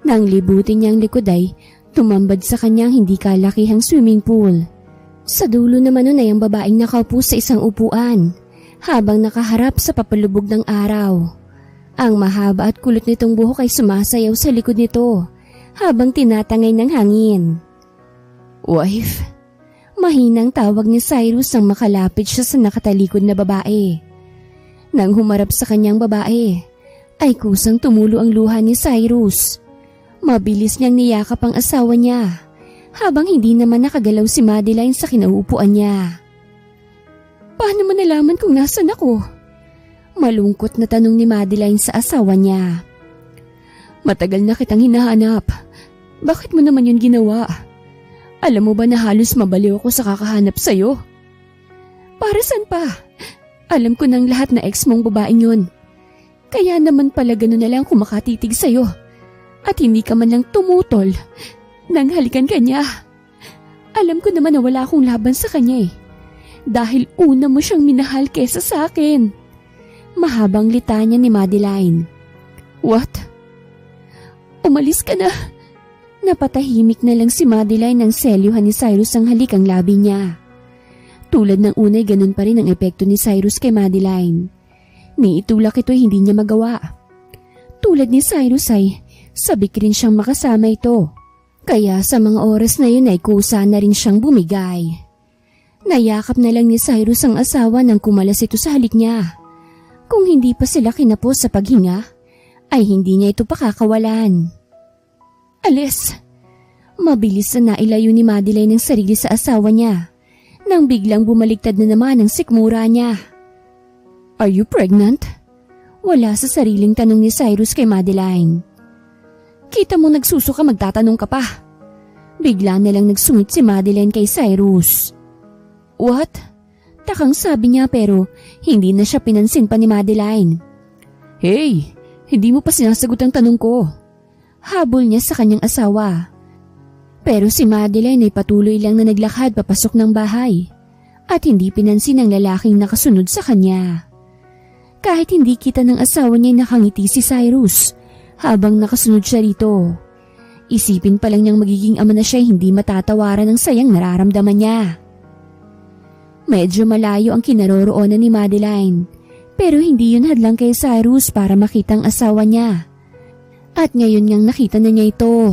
Nang libutin niyang likod ay tumambad sa kanyang hindi kalakihang swimming pool. Sa dulo naman nun ay ang babaeng nakaupo sa isang upuan habang nakaharap sa papalubog ng araw. Ang mahaba at kulot nitong buhok ay sumasayaw sa likod nito habang tinatangay ng hangin. "Wife?" Mahinang tawag ni Cyrus nang makalapit siya sa nakatalikod na babae. Nang humarap sa kanyang babae, ay kusang tumulo ang luha ni Cyrus. Mabilis niyang niyakap ang asawa niya habang hindi naman nakagalaw si Madeline sa kinauupuan niya. "Paano mo nalaman kung nasan ako?" Malungkot na tanong ni Madeline sa asawa niya. "Matagal na kitang hinahanap. Bakit mo naman yun ginawa? Alam mo ba na halos mabaliw ako sa kakahanap sa'yo?" "Para saan pa? Alam ko ng lahat na ex mong babaeng yun. Kaya naman pala gano'n na lang kumakatitig sa'yo. At hindi ka man lang tumutol nang halikan ka niya. Alam ko naman na wala akong laban sa kanya dahil una mo siyang minahal kesa sa akin." Mahabang litanya ni Madeline. "What? Umalis ka na." Napatahimik na lang si Madeline nang selyuhan ni Cyrus ang halikang labi niya. Tulad ng unay, ganun pa rin ang epekto ni Cyrus kay Madeline. Niitulak ito'y hindi niya magawa. Tulad ni Cyrus ay sabik rin siyang makasama ito. Kaya sa mga oras na yun ay kusa na rin siyang bumigay. Nayakap na lang ni Cyrus ang asawa nang kumalas ito sa halik niya. Kung hindi pa sila kinapos sa paghinga, ay hindi niya ito pakakawalan. "Alis!" Mabilis na nailayo ni Madeline ang sarili sa asawa niya nang biglang bumaligtad na naman ang sikmura niya. "Are you pregnant?" Wala sa sariling tanong ni Cyrus kay Madeline. "Kita mo nagsusuka, magtatanong ka pa." Bigla na lang nagsungit si Madeline kay Cyrus. "What?" Takang sabi niya pero hindi na siya pinansin pa ni Madeline. "Hey, hindi mo pa sinasagot ang tanong ko." Habol niya sa kanyang asawa. Pero si Madeline ay patuloy lang na naglakad papasok ng bahay at hindi pinansin ang lalaking nakasunod sa kanya. Kahit hindi kita ng asawa niya nakangiti si Cyrus habang nakasunod siya rito. Isipin pa lang niyang magiging ama na siya hindi matatawaran ng sayang nararamdaman niya. Medyo malayo ang kinaroroonan ni Madeline pero hindi yun hadlang kay Cyrus para makita ang asawa niya. At ngayon ngang nakita na niya ito,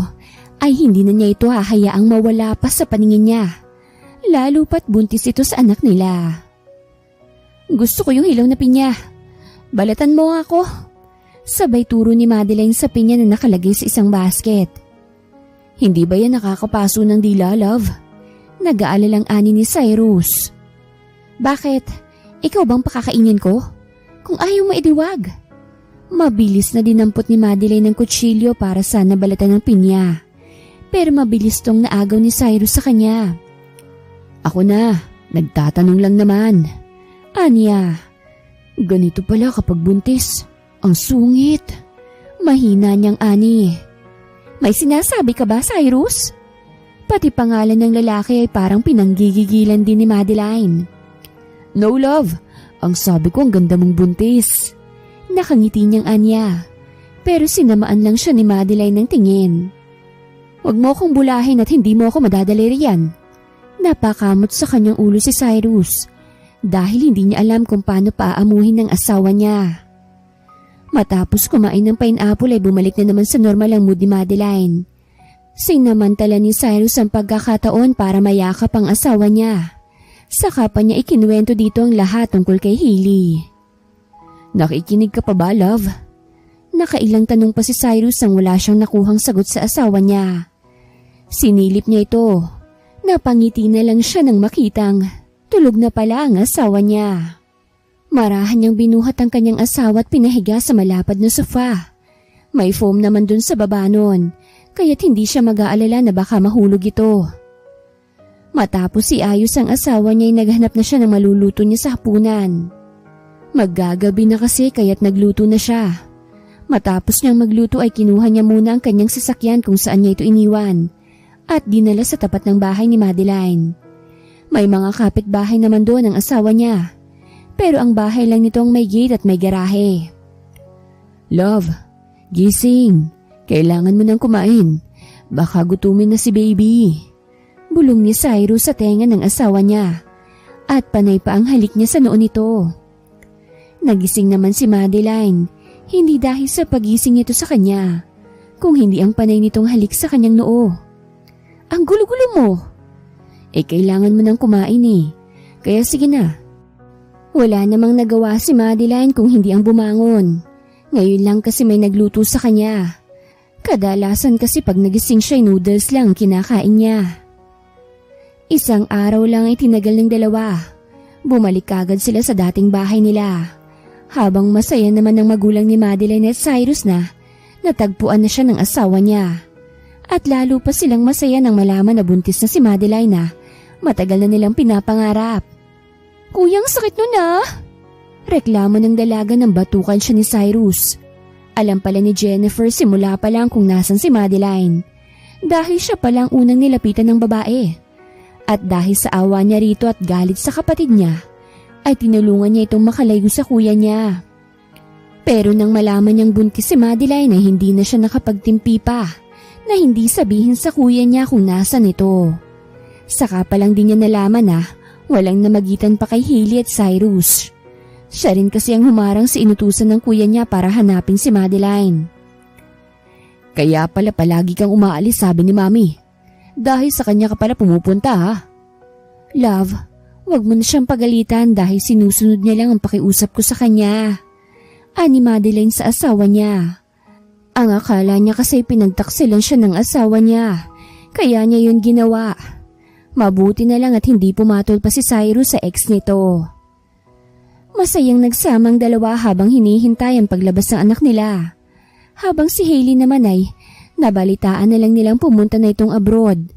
ay hindi na niya ito hahayaang mawala pa sa paningin niya. Lalo pat buntis ito sa anak nila. "Gusto ko yung hilaw na pinya. Balatan mo ako." Sabay turo ni Madeline sa pinya na nakalagay sa isang basket. "Hindi ba yan nakakapaso ng dila, love?" Nag-aalalang ani ni Cyrus. "Bakit? Ikaw bang pakakainin ko? Kung ayaw mo idiwag." Mabilis na dinampot ni Madeline ng kutsilyo para sana balatan ng pinya. Pero mabilis tong naagaw ni Cyrus sa kanya. "Ako na, nagtatanong lang naman." Anya, "Ganito pala kapag buntis. Ang sungit." Mahina niyang ani. "May sinasabi ka ba, Cyrus?" Pati pangalan ng lalaki ay parang pinanggigigilan din ni Madeline. "No, love. Ang sabi ko ang ganda mong buntis." Nakangiti niyang anya. Pero sinamaan lang siya ni Madeline ng tingin. "Huwag mo akong bulahin at hindi mo ako madadali riyan." Napakamot sa kanyang ulo si Cyrus dahil hindi niya alam kung paano paaamuhin ng asawa niya. Matapos kumain ng pineapple ay bumalik na naman sa normal ang mood ni Madeline. Sinamantala ni Cyrus ang pagkakataon para mayakap ang asawa niya. Saka pa niya ikinuwento dito ang lahat tungkol kay Hailey. "Nakikinig ka pa ba, love?" Nakailang tanong pa si Cyrus nang wala siyang nakuhang sagot sa asawa niya. Sinilip niya ito. Napangiti na lang siya nang makitang tulog na pala ang asawa niya. Marahan niyang binuhat ang kanyang asawa at pinahiga sa malapad na sofa. May foam naman dun sa baba nun, kaya't hindi siya mag-aalala na baka mahulog ito. Matapos iayos ang asawa niya ay naghanap na siya ng maluluto niya sa hapunan. Maggagabi na kasi kaya't nagluto na siya. Matapos niyang magluto ay kinuha niya muna ang kanyang sasakyan kung saan niya ito iniwan at dinala sa tapat ng bahay ni Madeline. May mga kapitbahay naman doon ang asawa niya, pero ang bahay lang nito ang may gate at may garahe. "Love, gising. Kailangan mo nang kumain. Baka gutumin na si baby. Bulong ni Cyrus sa tenga ng asawa niya. At panay pa ang halik niya sa noo nito. Nagising naman si Madeline. Hindi dahil sa pagising nito sa kanya, kung hindi ang panay nitong halik sa kanyang noo. Ang gulo-gulo mo. Kailangan mo nang kumain eh. Kaya sige na. Wala namang nagawa si Madeline kung hindi ang bumangon. Ngayon lang kasi may nagluto sa kanya. Kadalasan kasi pag nagising siya noodles lang kinakain niya. Isang araw lang ay tinagal ng dalawa. Bumalik agad sila sa dating bahay nila. Habang masaya naman ng magulang ni Madeline at Cyrus na natagpuan na siya ng asawa niya. At lalo pa silang masaya nang malaman na buntis na si Madeline na matagal na nilang pinapangarap. Kuyang sakit nun ah! Reklamo ng dalaga nang batukan siya ni Cyrus. Alam pala ni Jennifer simula pa lang kung nasan si Madeline. Dahil siya palang unang nilapitan ng babae. At dahil sa awa niya rito at galit sa kapatid niya, ay tinulungan niya itong makalayo sa kuya niya. Pero nang malaman niyang buntis si Madeline ay hindi na siya nakapagtimpi pa na hindi sabihin sa kuya niya kung nasan ito. Saka pa lang din niya nalaman na walang namagitan pa kay Hailey at Cyrus. Siya rin kasi ang humarang sa inutusan ng kuya niya para hanapin si Madeline. Kaya pala palagi kang umaalis, sabi ni Mami. Dahil sa kanya ka pala pumupunta ha. Love, wag mo na siyang pagalitan dahil sinusunod niya lang ang pakiusap ko sa kanya. Ani Madeline sa asawa niya. Ang akala niya kasi pinagtaksilan siya ng asawa niya. Kaya niya yun ginawa. Mabuti na lang at hindi pumatol pa si Cyrus sa ex nito. Masayang nagsamang dalawa habang hinihintay ang paglabas ng anak nila. Habang si Hailey naman ay nabalitaan na lang nilang pumunta na itong abroad.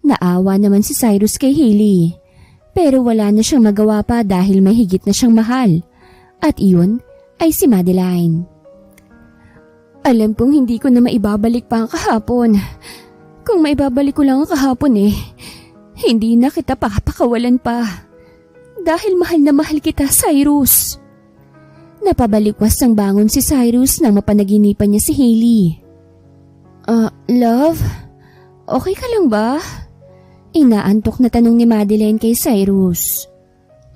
Naawa naman si Cyrus kay Hailey. Pero wala na siyang magawa pa dahil may higit na siyang mahal. At iyon ay si Madeline. Alam kong hindi ko na maibabalik pa ang kahapon. Kung maibabalik ko lang ang kahapon hindi na kita papakawalan pa. Dahil mahal na mahal kita, Cyrus. Napabalikwas ng bangon si Cyrus nang mapanaginipan niya si Hailey. Love? Okay ka lang ba? Inaantok na tanong ni Madeline kay Cyrus.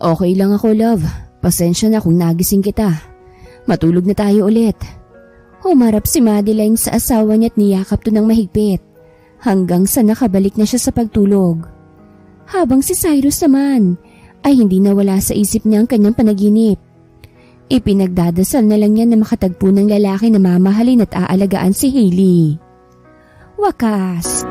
Okay lang ako, love. Pasensya na kung nagising kita. Matulog na tayo ulit. Humarap si Madeline sa asawa niya at niyakap to ng mahigpit. Hanggang sa nakabalik na siya sa pagtulog. Habang si Cyrus naman ay hindi nawala sa isip niya ang kanyang panaginip. Ipinagdadasal na lang niya na makatagpo ng lalaki na mamahalin at aalagaan si Hailey. Wakas.